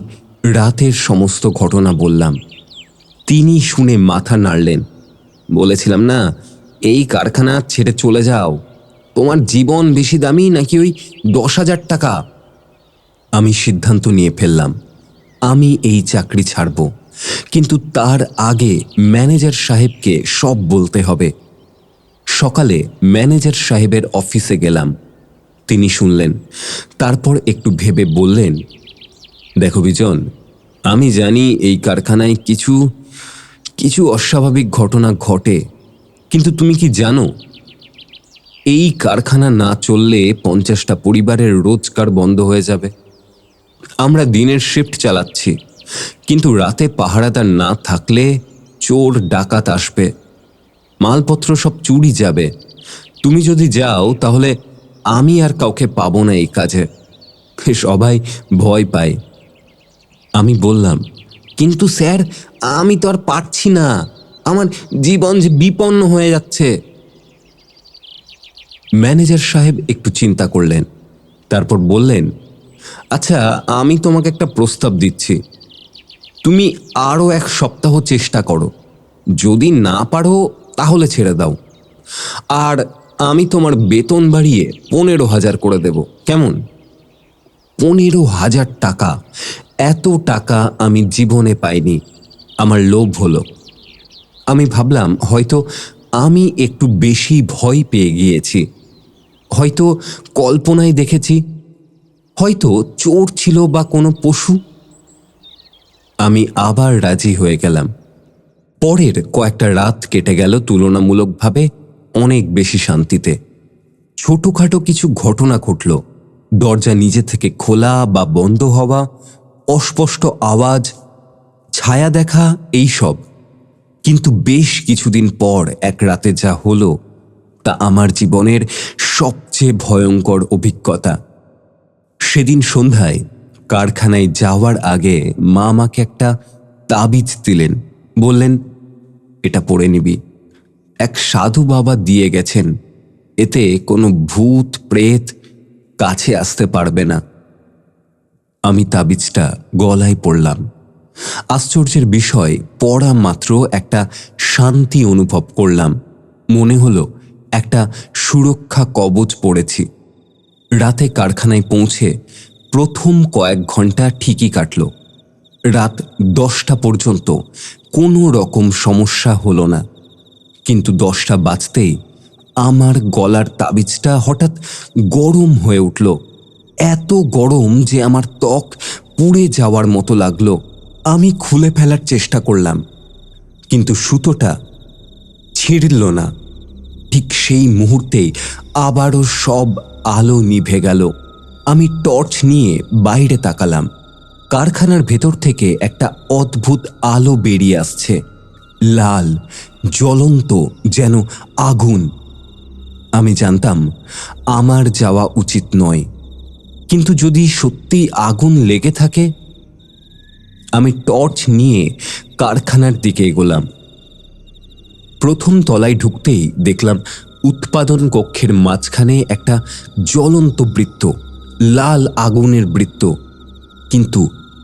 রাতের সমস্ত ঘটনা বললাম। তিনি শুনে মাথা নাড়লেন। বলেছিলাম না, এই কারখানা ছেড়ে চলে যাও। তোমার জীবন বেশি দামি নাকি ওই 10,000 টাকা? আমি সিদ্ধান্ত নিয়ে ফেললাম, আমি এই চাকরি ছাড়ব, কিন্তু তার আগে ম্যানেজার সাহেবকে সব বলতে হবে। সকালে ম্যানেজার সাহেবের অফিসে গেলাম। তিনি শুনলেন, তারপর একটু ভেবে বললেন, দেখো বিজন, আমি জানি এই কারখানায় কিছু কিছু অস্বাভাবিক ঘটনা ঘটে, কিন্তু তুমি কি জানো, এই কারখানা না চললে 50টা পরিবারের রোজগার বন্ধ হয়ে যাবে। আমরা দিনের শিফট চালাচ্ছি, কিন্তু রাতে পাহারাদার না থাকলে চোর ডাকাত আসবে, মালপত্র সব চুরি যাবে। তুমি যদি যাও তাহলে আমি আর কাউকে পাবো না এই কাজে। সবাই ভয় পায়। আমি বললাম, কিন্তু স্যার, আমি তো আর পারছি না, আমার জীবন যে বিপন্ন হয়ে যাচ্ছে। ম্যানেজার সাহেব একটু চিন্তা করলেন, তারপর বললেন, আচ্ছা, আমি তোমাকে একটা প্রস্তাব দিচ্ছি। তুমি আরও 1 সপ্তাহ চেষ্টা করো, যদি না পারো তাহলে ছেড়ে দাও, আর আমি তোমার বেতন বাড়িয়ে 15,000 করে দেব, কেমন? 15,000 টাকা! এত টাকা আমি জীবনে পাইনি। আমার লোভ হলো। আমি ভাবলাম হয়তো আমি একটু বেশি ভয় পেয়ে গিয়েছি, হয়তো কল্পনায় দেখেছি, হয়তো চোর ছিল বা কোনো পশু। আমি আবার রাজি হয়ে গেলাম। পরের কয়েকটা রাত কেটে গেল তুলনামূলকভাবে অনেক বেশি শান্তিতে। ছোটখাটো কিছু ঘটনা ঘটল, দরজা নিজে থেকে খোলা বা বন্ধ হওয়া, অস্পষ্ট আওয়াজ, ছায়া দেখা, এইসব। কিন্তু বেশ কিছুদিন পর এক রাতে যা হলো তা আমার জীবনের সবচেয়ে ভয়ঙ্কর অভিজ্ঞতা। সেদিন সন্ধ্যায় কারখানায় যাওয়ার আগে মা আমাকে একটা তাবিজ দিলেন, বললেন, এটা পড়ে নিবি, এক সাধু বাবা দিয়ে গেছেন, এতে কোনো ভূত প্রেত কাছে আসতে পারবে না। আমি তাবিজটা গলায় পড়লাম। আশ্চর্যের বিষয়, পড়া মাত্র একটা শান্তি অনুভব করলাম। মনে হলো একটা সুরক্ষা কবচ পড়েছি। রাতে কারখানায় পৌঁছে প্রথম কয়েক ঘন্টা ঠিকই কাটল। রাত 10টা পর্যন্ত কোনো রকম সমস্যা হলো না, কিন্তু 10টা বাজতেই আমার গলার তাবিজটা হঠাৎ গরম হয়ে উঠল। এত গরম যে আমার ত্বক পুড়ে যাওয়ার মতো লাগলো। আমি খুলে ফেলার চেষ্টা করলাম, কিন্তু সুতোটা ছিঁড়ল না। ঠিক সেই মুহূর্তেই আবারও সব আলো নিভে গেল। আমি টর্চ নিয়ে বাইরে তাকালাম। কারখানার ভেতর থেকে একটা অদ্ভুত আলো বেরিয়ে আসছে, লাল, জ্বলন্ত, যেন আগুন। আমি জানতাম আমার যাওয়া উচিত নয়, কিন্তু যদি সত্যি আগুন লেগে থাকে। আমি টর্চ নিয়ে কারখানার দিকে এগোলাম। প্রথম তলায় ঢুকতেই দেখলাম উৎপাদন কক্ষের মাঝখানে একটা জ্বলন্ত বৃত্ত, লাল আগুনের বৃত্ত, কিন্তু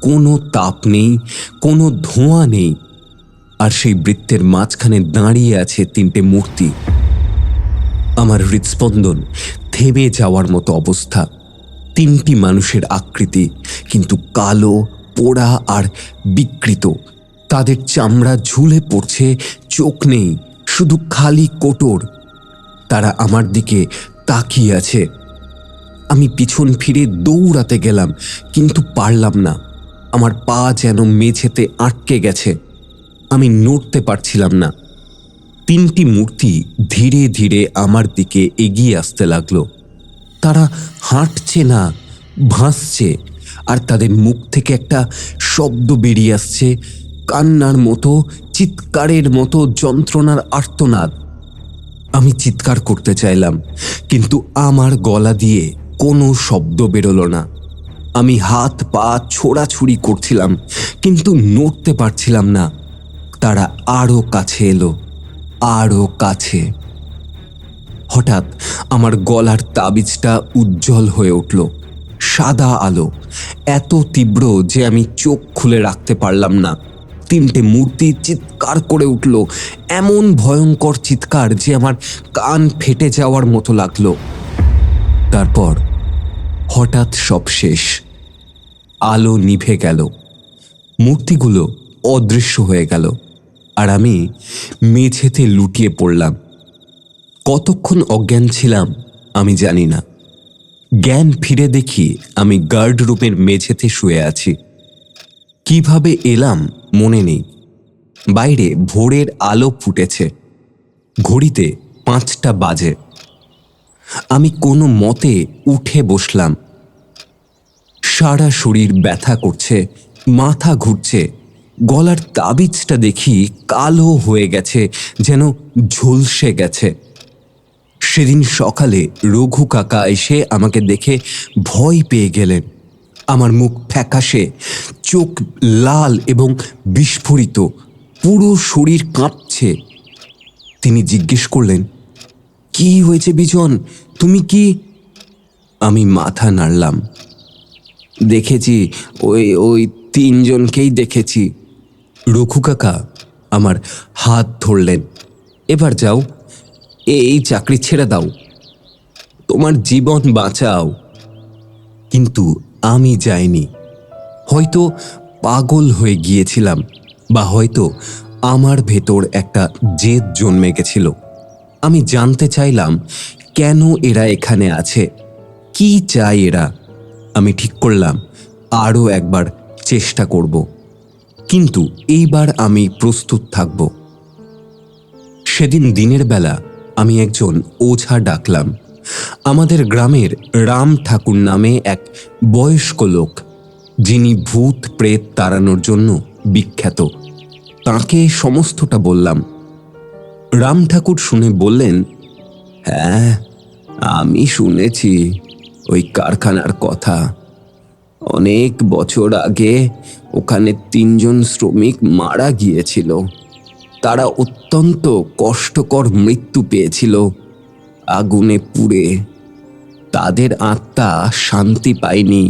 কোনো তাপ নেই, কোনো ধোঁয়া নেই। আর সেই বৃত্তের মাঝখানে দাঁড়িয়ে আছে 3টে মূর্তি। আমার হৃদস্পন্দন থেমে যাওয়ার মতো অবস্থা। 3টি মানুষের আকৃতি, কিন্তু কালো, পোড়া আর বিকৃত। তাদের চামড়া ঝুলে পড়ছে, চোখ নেই, শুধু খালি কোটর। তারা আমার দিকে তাকিয়ে আছে। আমি পিছন ফিরে দৌড়াতে গেলাম, কিন্তু পারলাম না। আমার পা যেন মেঝেতে আটকে গেছে। আমি নড়তে পারছিলাম না। 3টি মূর্তি ধীরে ধীরে আমার দিকে এগিয়ে আসতে লাগলো। তারা হাঁটছে না, ভাসছে, আর তাদের মুখ থেকে একটা শব্দ বেরিয়ে আসছে, কান্নার মতো, চিৎকারের মতো, যন্ত্রণার আর্তনাদ। আমি চিৎকার করতে চাইলাম, কিন্তু আমার গলা দিয়ে কোনো শব্দ বেরোলো না। আমি হাত পা ছোড়াছুড়ি করছিলাম, কিন্তু নড়তে পারছিলাম না। তারা আরও কাছে এলো, আরও কাছে। হঠাৎ আমার গলার তাবিজটা উজ্জ্বল হয়ে উঠল, সাদা আলো, এত তীব্র যে আমি চোখ খুলে রাখতে পারলাম না। 3টে মূর্তি চিৎকার করে উঠল, এমন ভয়ঙ্কর চিৎকার যে আমার কান ফেটে যাওয়ার মতো লাগলো। তারপর হঠাৎ সব শেষ। আলো নিভে গেল, মূর্তিগুলো অদৃশ্য হয়ে গেল, আর আমি মেঝেতে লুটিয়ে পড়লাম। কতক্ষণ অজ্ঞান ছিলাম আমি জানি না। জ্ঞান ফিরে দেখি আমি গার্ড রুমের মেঝেতে শুয়ে আছি। কিভাবে এলাম মনে নেই। বাইরে ভোরের আলো ফুটেছে, ঘড়িতে 5টা বাজে। আমি কোনো মতে উঠে বসলাম। সারা শরীর ব্যথা করছে, মাথা ঘুরছে। গলার তাবিজটা দেখি কালো হয়ে গেছে, যেন ঝলসে গেছে। সেদিন সকালে রঘু কাকা এসে আমাকে দেখে ভয় পেয়ে গেলেন। আমার মুখ ফ্যাকাশে, চোখ লাল এবং বিস্ফোরিত, পুরো শরীর কাঁপছে। তিনি জিজ্ঞেস করলেন, কি হয়েছে বিজন, তুমি কি? আমি মাথা নাড়লাম। দেখেছি, ওই ওই তিনজনকেই দেখেছি। রঘু কাকা আমার হাত ধরলেন। এবার যাও, এই চাকরি ছেড়ে দাও, তোমার জীবন বাঁচাও। কিন্তু আমি যাইনি। হয়তো পাগল হয়ে গিয়েছিলাম, বা হয়তো আমার ভেতর একটা জেদ জন্মে গেছিল। আমি জানতে চাইলাম কেন এরা এখানে আছে, কি চায় এরা। আমি ঠিক করলাম আরও একবার চেষ্টা করব, কিন্তু এইবার আমি প্রস্তুত থাকব। সেদিন দিনের বেলা আমি একজন ওঝা ডাকলাম। আমাদের গ্রামের রাম ঠাকুর নামে এক বয়স্ক লোক, যিনি ভূত প্রেত তাড়ানোর জন্য বিখ্যাত। তাঁকে সমস্তটা বললাম। রাম ঠাকুর শুনে বললেন, হ্যাঁ, আমি শুনেছি ওই কারখানার কথা। অনেক বছর আগে ওখানে 3 জন শ্রমিক মারা গিয়েছিল। তারা অত্যন্ত কষ্টকর মৃত্যু পেয়েছিল আগুনে পুড়ে। তাদের আত্মা শান্তি পায়নি।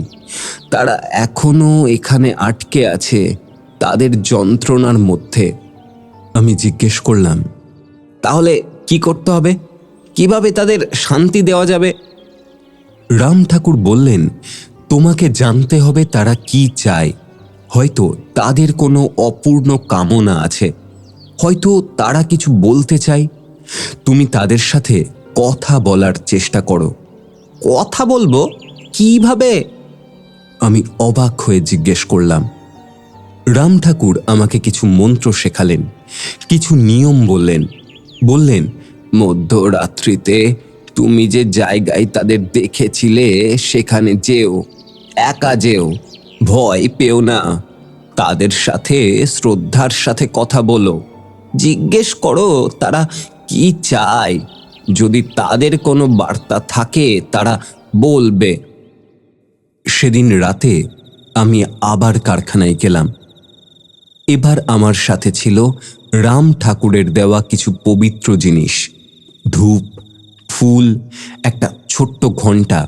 তারা এখনো এখানে আটকে আছে, তাদের যন্ত্রণার মধ্যে। আমি জিজ্ঞেস করলাম, তাহলে কি করতে হবে? কিভাবে তাদের শান্তি দেওয়া যাবে? রাম ঠাকুর বললেন, তোমাকে জানতে হবে তারা কি চায়। হয়তো তাদের কোনো অপূর্ণ কামনা আছে, হয়তো তারা কিছু বলতে চায়। তুমি তাদের সাথে কথা বলার চেষ্টা করো। কথা বলবো কিভাবে? আমি অবাক হয়ে জিজ্ঞেস করলাম। রাম ঠাকুর আমাকে কিছু মন্ত্র শেখালেন, কিছু নিয়ম বললেন, মধ্যরাত্রিতে তুমি যে জায়গায় তাদের দেখেছিলে সেখানে যেও, একা যেও, ভয় পেও না। তাদের সাথে শ্রদ্ধার সাথে কথা বলো, জিজ্ঞেস করো তারা কি চায়। যদি তাদের কোনো বার্তা থাকে তারা বলবে। সেদিন রাতে আমি আবার কারখানায় গেলাম। এবার আমার সাথে ছিল রাম ঠাকুরের দেওয়া কিছু পবিত্র জিনিস, ধূপ, ফুল, একটা ছোট্ট ঘণ্টা,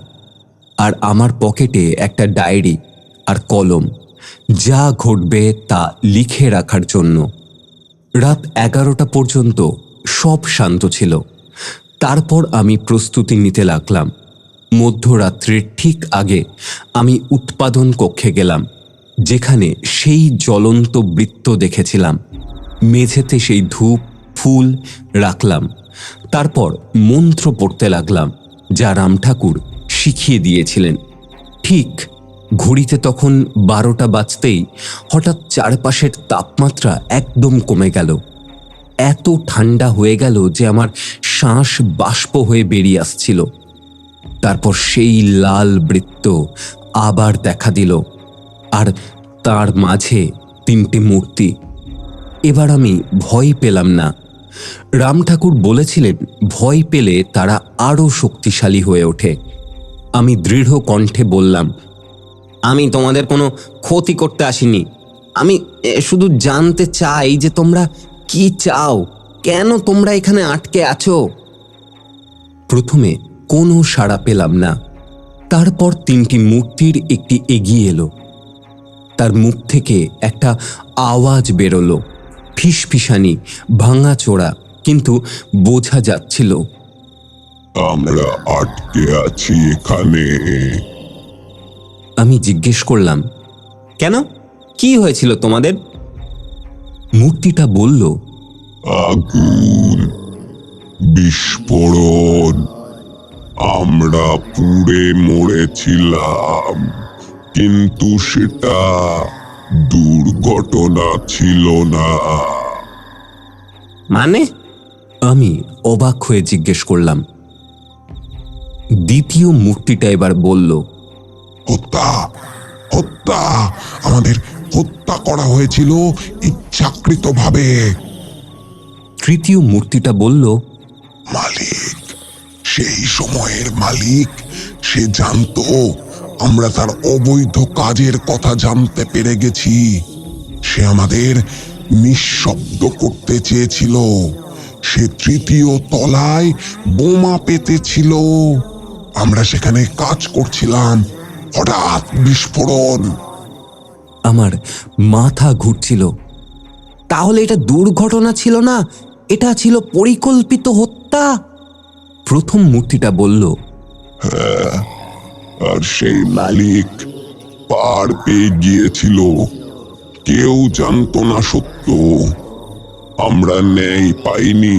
আর আমার পকেটে একটা ডায়েরি আর কলম, যা ঘটবে তা লিখে রাখার জন্য। রাত 11টা পর্যন্ত সব শান্ত ছিল। তারপর আমি প্রস্তুতি নিতে লাগলাম। মধ্যরাত্রির ঠিক আগে আমি উৎপাদন কক্ষে গেলাম, যেখানে সেই জ্বলন্ত বৃত্ত দেখেছিলাম। মেঝেতে সেই ধূপ ফুল রাখলাম। তারপর মন্ত্র পড়তে লাগলাম, যা রাম ঠাকুর শিখিয়ে দিয়েছিলেন। ঠিক ঘড়িতে তখন 12টা বাজতেই হঠাৎ চারপাশের তাপমাত্রা একদম কমে গেল। এত ঠান্ডা হয়ে গেল যে আমার শ্বাস বাষ্প হয়ে বেরিয়ে আসছিল। তারপর সেই লাল বৃত্ত আবার দেখা দিল, আর তার মাঝে 3টে মূর্তি। এবার আমি ভয় পেলাম না। রাম ঠাকুর বলেছিলেন, ভয় পেলে তারা আরও শক্তিশালী হয়ে ওঠে। আমি দৃঢ় কণ্ঠে বললাম, আমি তোমাদের কোনো ক্ষতি করতে আসিনি। আমি শুধু জানতে চাই যে তোমরা কি চাও, কেন তোমরা এখানে আটকে আছো। প্রথমে কোনো সাড়া পেলাম না। তারপর 3টি মূর্তির একটি এগিয়ে এলো। তার মুখ থেকে একটা আওয়াজ বেরোলো, ফিসফিসানি, ভাঙাচোরা, কিন্তু বোঝা যাচ্ছিল। আমরা আটকে আছি এখানে। আমি জিজ্ঞেস করলাম, কেন, কি হয়েছিল তোমাদের? মূর্তিটা বলল, আগুন, বিস্ফোরণ, আমরা পুড়ে মরেছিলাম, কিন্তু সেটা দুর্ঘটনা ছিল না। মানে? আমি অবাক হয়ে জিজ্ঞেস করলাম। দ্বিতীয় মূর্তিটা এবার বলল, হত্যা, হত্যা, আমাদের হত্যা করা হয়েছিল ইচ্ছাকৃতভাবে। তৃতীয় মূর্তিটা বলল, মালিক, সেই সময়ের মালিক, সে জানতো আমরা তার অবৈধ কাজের কথা জানতে পেরে গেছি। সে আমাদের নিঃশব্দ করতে চেয়েছিল। সে তৃতীয় তলায় বোমা পেতেছিল। আমরা সেখানে কাজ করছিলাম, হঠাৎ বিস্ফোরণ। আমার মাথা ঘুরছিল। তাহলে এটা দুর্ঘটনা ছিল না, এটা ছিল পরিকল্পিত হত্যা। প্রথম মূর্তিটা বলল, আর সেই মালিক পার পেয়ে গিয়েছিল। কেউ জানতো না সত্য। আমরা ন্যায় পাইনি,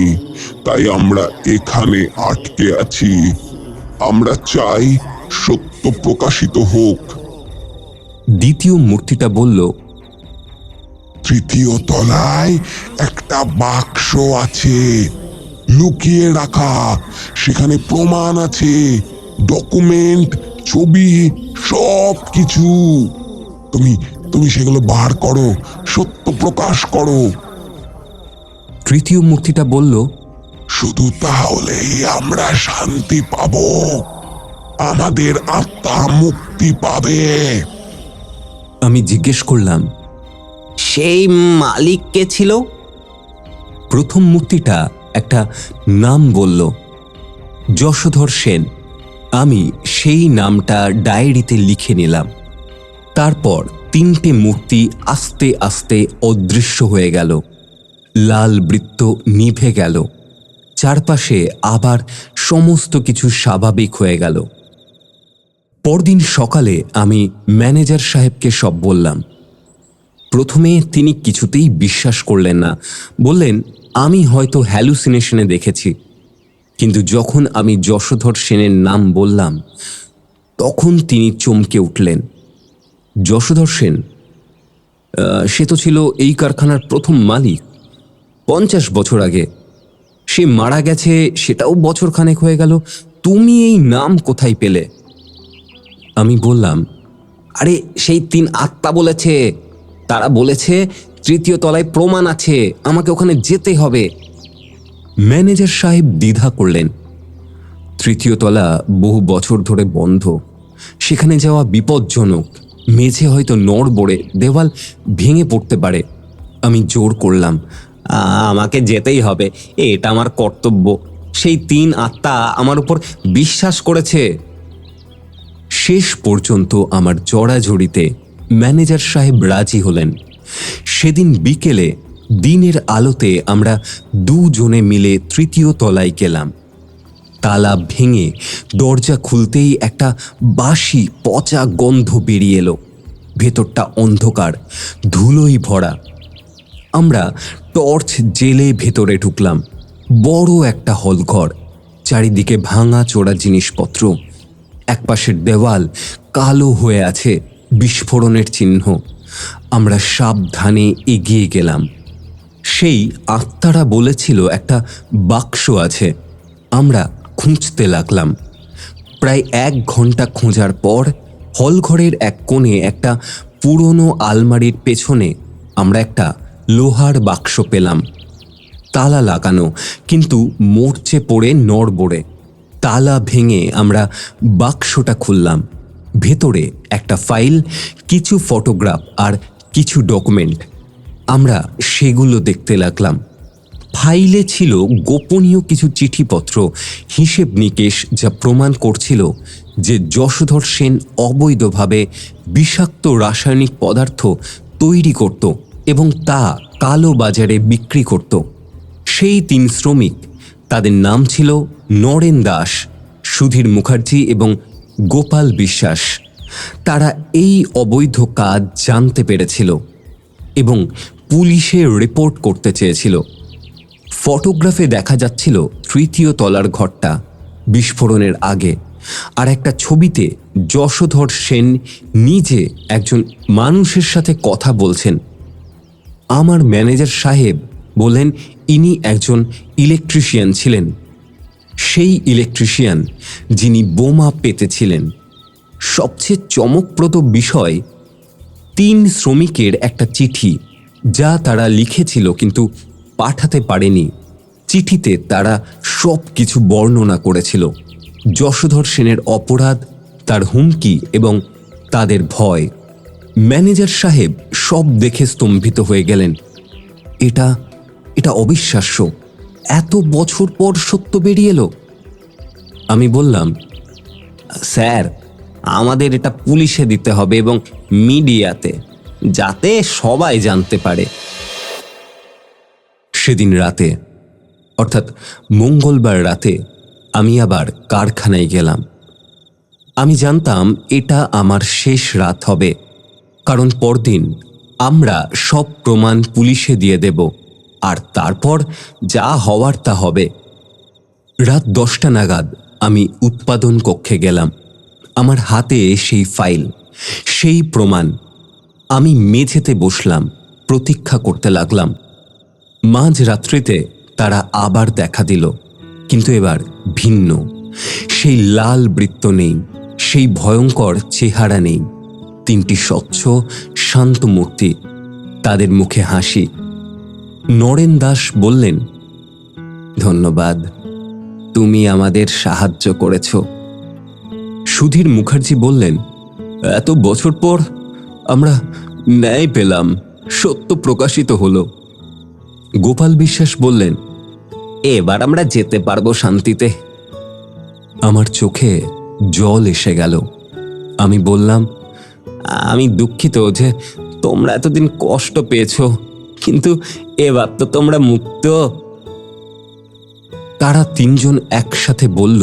তাই আমরা এখানে আটকে আছি। আমরা চাই সত্য প্রকাশিত হোক। দ্বিতীয় মূর্তিটা বলল, তৃতীয় তলায় একটা বাক্স আছে, লুকিয়ে রাখা। সেখানে প্রমাণ আছে, ডকুমেন্ট, ছবি, সব কিছু। তুমি সেগুলো বার করো, সত্য প্রকাশ করো। তৃতীয় মূর্তিটা বলল, শুধু তাহলেই আমরা শান্তি পাব, আমাদের আত্মা মুক্তি পাবে। আমি জিজ্ঞেস করলাম, সেই মালিক কে ছিল? প্রথম মূর্তিটা একটা নাম বলল, যশোধর সেন। আমি সেই নামটা ডায়েরিতে লিখে নিলাম। তারপর তিনটে মূর্তি আস্তে আস্তে অদৃশ্য হয়ে গেল। লাল বৃত্ত নিভে গেল। চারপাশে আবার সমস্ত কিছু স্বাভাবিক হয়ে গেল। পরদিন সকালে আমি ম্যানেজার সাহেবকে সব বললাম। প্রথমে তিনি কিছুতেই বিশ্বাস করলেন না। বললেন, আমি হয়তো হ্যালুসিনেশনে দেখেছি। কিন্তু যখন আমি যশোধর সেনের নাম বললাম, তখন তিনি চমকে উঠলেন। যশোধর সেন? সে তো ছিল এই কারখানার প্রথম মালিক, 50 বছর আগে। সে মারা গেছে, সেটাও বছরখানেক হয়ে গেল। তুমি এই নাম কোথায় পেলে? আমি বললাম, আরে সেই 3 আত্মা বলেছে। তারা বলেছে তৃতীয় তলায় প্রমাণ আছে, আমাকে ওখানে যেতে হবে। ম্যানেজার সাহেব দ্বিধা করলেন। তৃতীয় তলা বহু বছর ধরে বন্ধ। সেখানে যাওয়া বিপজ্জনক। মেঝে হয়তো নড়বড়ে, দেওয়াল ভেঙে পড়তে পারে। আমি জোর করলাম, আমাকে যেতেই হবে, এটা আমার কর্তব্য। সেই 3 আত্মা আমার উপর বিশ্বাস করেছে। শেষ পর্যন্ত আমার জড়াজড়িতে ম্যানেজার সাহেব রাজি হলেন। সেদিন বিকেলে দিনের আলোতে আমরা দুজনে মিলে তৃতীয় তলায় গেলাম। তালা ভেঙে দরজা খুলতেই একটা বাসি পচা গন্ধ বেরিয়ে এলো। ভেতরটা অন্ধকার, ধুলোয় ভরা। আমরা টর্চ জেলে ভেতরে ঢুকলাম। বড় একটা হলঘর, চারিদিকে ভাঙা চোরা জিনিসপত্র। একপাশের দেওয়াল কালো হয়ে আছে, বিস্ফোরণের চিহ্ন। আমরা সাবধানে এগিয়ে গেলাম। সেই আত্মারা বলেছিল একটা বাক্স আছে। আমরা খুঁজতে লাগলাম। প্রায় 1 ঘন্টা খোঁজার পর হলঘরের এক কোণে একটা পুরনো আলমারির পেছনে আমরা একটা লোহার বাক্স পেলাম। তালা লাগানো, কিন্তু মরচে পড়ে নড়বড়ে। তালা ভেঙে আমরা বাক্সটা খুললাম। ভেতরে একটা ফাইল, কিছু ফটোগ্রাফ আর কিছু ডকুমেন্ট। আমরা সেগুলো দেখতে লাগলাম। ফাইলে ছিল গোপনীয় কিছু চিঠিপত্র, হিসেব নিকেশ, যা প্রমাণ করছিল যে যশোধর সেন অবৈধভাবে বিষাক্ত রাসায়নিক পদার্থ তৈরি করত এবং তা কালো বাজারে বিক্রি করত। সেই 3 শ্রমিক, তাদের নাম ছিল নরেন দাস, সুধীর মুখার্জি এবং গোপাল বিশ্বাস। তারা এই অবৈধ কাজ জানতে পেরেছিল এবং পুলিশে রিপোর্ট করতে চেয়েছিল। ফটোগ্রাফে দেখা যাচ্ছিল তৃতীয় তলার ঘরটা বিস্ফোরণের আগে, আর একটা ছবিতে যশোধর সেন নিজে একজন মানুষের সাথে কথা বলছেন। আমার ম্যানেজার সাহেব বললেন ইনি একজন ইলেকট্রিশিয়ান ছিলেন, সেই ইলেকট্রিশিয়ান যিনি বোমা পেতেছিলেন। সবচেয়ে চমকপ্রদ বিষয়, 3 শ্রমিকের একটা চিঠি, যা তারা লিখেছিল কিন্তু পাঠাতে পারেনি। চিঠিতে তারা সব কিছু বর্ণনা করেছিল: যশোধর সেনের অপরাধ, তার হুমকি এবং তাদের ভয়। ম্যানেজার সাহেব সব দেখে স্তম্ভিত হয়ে গেলেন। এটা এটা অবিশ্বাস্য, এত বছর পর সত্য বেরিয়ে এলো। আমি বললাম, স্যার, আমাদের এটা পুলিশে দিতে হবে এবং মিডিয়াতে, যাতে সবাই জানতে পারে। সেদিন রাতে, অর্থাৎ মঙ্গলবার রাতে, আমি আবার কারখানায় গেলাম। আমি জানতাম এটা আমার শেষ রাত হবে, কারণ পরদিন আমরা সব প্রমাণ পুলিশে দিয়ে দেব, আর তারপর যা হওয়ার তা হবে। রাত 10টা নাগাদ আমি উৎপাদন কক্ষে গেলাম। আমার হাতে সেই ফাইল, সেই প্রমাণ। আমি মেঝেতে বসলাম, প্রতীক্ষা করতে লাগলাম। মাঝরাত্রিতে তারা আবার দেখা দিল, কিন্তু এবার ভিন্ন। সেই লাল বৃত্ত নেই, সেই ভয়ঙ্কর চেহারা নেই। 3টি স্বচ্ছ শান্ত মূর্তি, তাদের মুখে হাসি। নরেন দাস বললেন, ধন্যবাদ, তুমি আমাদের সাহায্য করেছ। সুধীর মুখার্জি বললেন, এত বছর পর আমরা ন্যায় পেলাম, সত্য প্রকাশিত হলো। গোপাল বিশ্বাস বললেন, এবার আমরা যেতে পারবো শান্তিতে। আমার চোখে জল এসে গেল। আমি বললাম, আমি দুঃখিত যে তোমরা এতদিন কষ্ট পেয়েছ, কিন্তু এবার তো তোমরা মুক্ত। তারা 3 জন একসাথে বলল,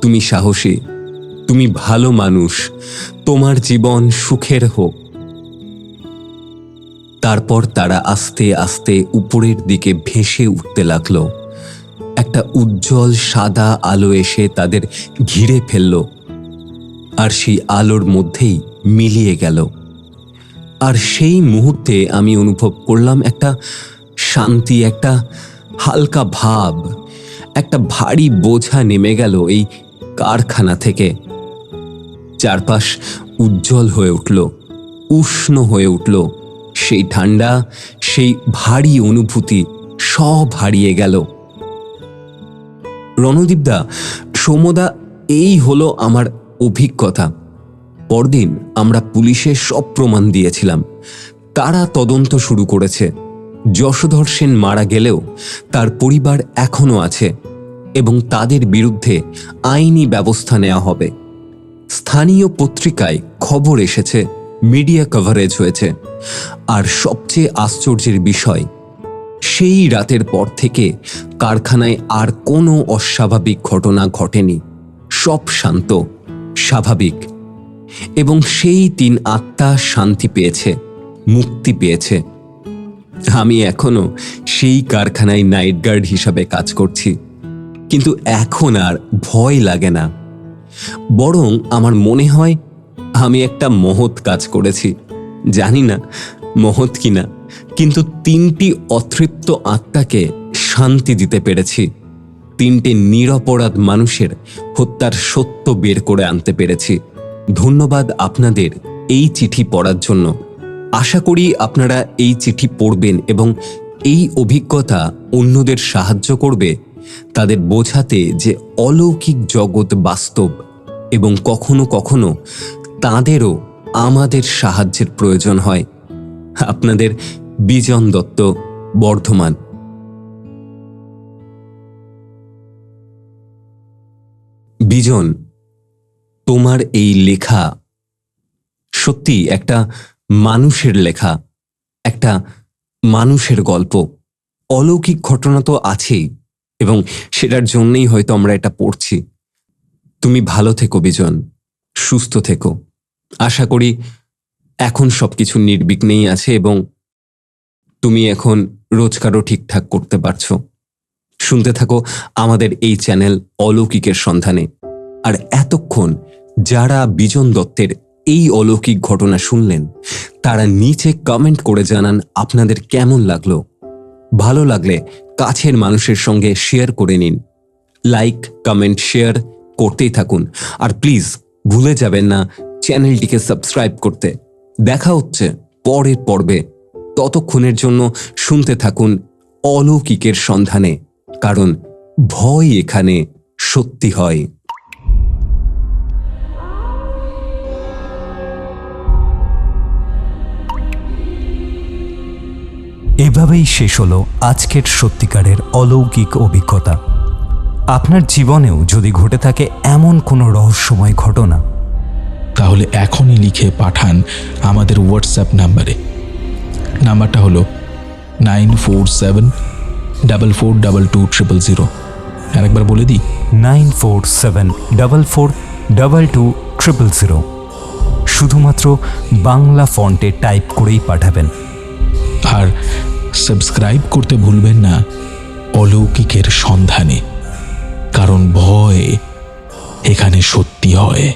তুমি সাহসী, তুমি ভালো মানুষ, তোমার জীবন সুখের হোক। তারপর তারা আস্তে আস্তে উপরের দিকে ভেসে উঠতে লাগলো। একটা উজ্জ্বল সাদা আলো এসে তাদের ঘিরে ফেলল, আর সেই আলোর মধ্যেই মিলিয়ে গেল। আর সেই মুহূর্তে আমি অনুভব করলাম একটা শান্তি, একটা হালকা ভাব, একটা ভারী বোঝা নেমে গেল এই কারখানা থেকে। চারপাশ উজ্জ্বল হয়ে উঠল, উষ্ণ হয়ে উঠল। সেই ঠান্ডা, সেই ভারী অনুভূতি সব হারিয়ে গেল। রণদীপদা, সৌমদা, এই হলো আমার অভিজ্ঞতা। পরদিন আমরা পুলিশে সব প্রমাণ দিয়েছিলাম। তারা তদন্ত শুরু করেছে। যশোধর সেন মারা গেলেও তার পরিবার এখনো আছে এবং তাদের বিরুদ্ধে আইনি ব্যবস্থা নেওয়া হবে। স্থানীয় পত্রিকায় খবর এসেছে, মিডিয়া কভারেজ হয়েছে। আর সবচেয়ে আশ্চর্যের বিষয়, সেই রাতের পর থেকে কারখানায় আর কোনো অস্বাভাবিক ঘটনা ঘটেনি। সব শান্ত, স্বাভাবিক। এবং সেই 3 আত্মা শান্তি পেয়েছে, মুক্তি পেয়েছে। আমি এখনো সেই কারখানায় নাইট গার্ড হিসাবে কাজ করছি, কিন্তু এখন আর ভয় লাগে না। বরং আমার মনে হয় আমি একটা মহৎ কাজ করেছি। জানি না মহৎ কিনা, কিন্তু 3টি অতৃপ্ত আত্মাকে শান্তি দিতে পেরেছি। 3টে নিরপরাধ মানুষের হত্যার সত্য বের করে আনতে পেরেছি। ধন্যবাদ আপনাদের এই চিঠি পড়ার জন্য। আশা করি আপনারা এই চিঠি পড়বেন এবং এই অভিজ্ঞতা অন্যদের সাহায্য করবে তাদের বোঝাতে যে অলৌকিক জগৎ বাস্তব এবং কখনো কখনো তাঁদেরও আমাদের সাহায্যের প্রয়োজন হয়। আপনাদের বিজন দত্ত, বর্ধমান। বিজন, তোমার এই লেখা সত্যি একটা মানুষের লেখা, একটা মানুষের গল্প। অলৌকিক ঘটনা তো আছেই, এবং সেটার জন্যই হয়তো আমরা এটা পড়ছি। তুমি ভালো থেকো বিজন, সুস্থ থেকো। আশা করি এখন সবকিছু নির্বিঘ্নেই আছে এবং তুমি এখন রোজগারও ঠিকঠাক করতে পারছো। শুনতে থাকো আমাদের এই চ্যানেল অলৌকিকের সন্ধানে। আর এতক্ষণ যারা বিজন দত্তের এই অলৌকিক ঘটনা শুনলেন, তারা নিচে কমেন্ট করে জানান আপনাদের কেমন লাগলো। ভালো লাগলে কাছের মানুষের সঙ্গে শেয়ার করে নিন। লাইক, কমেন্ট, শেয়ার করতেই থাকুন। আর প্লিজ ভুলে যাবেন না চ্যানেলটিকে সাবস্ক্রাইব করতে। দেখা হচ্ছে পরের পর্বে। ততক্ষণের জন্য শুনতে থাকুন অলৌকিকের সন্ধানে, কারণ ভয় এখানে সত্যি হয়। এইভাবেই শেষ হলো আজকের সত্যিকারের অলৌকিক অভিজ্ঞতা। আপনার জীবনেও যদি ঘটে থাকে এমন কোনো রহস্যময় ঘটনা, তাহলে এখনই লিখে পাঠান আমাদের হোয়াটসঅ্যাপ নাম্বারে। নাম্বারটা হলো 9474422000। আরেকবার বলে দিই, 9474422000। শুধুমাত্র বাংলা ফন্টে টাইপ করেই পাঠাবেন। আর সাবস্ক্রাইব করতে ভুলবেন না অলৌকিকের সন্ধানে, কারণ ভয় এখানে সত্যি হয়।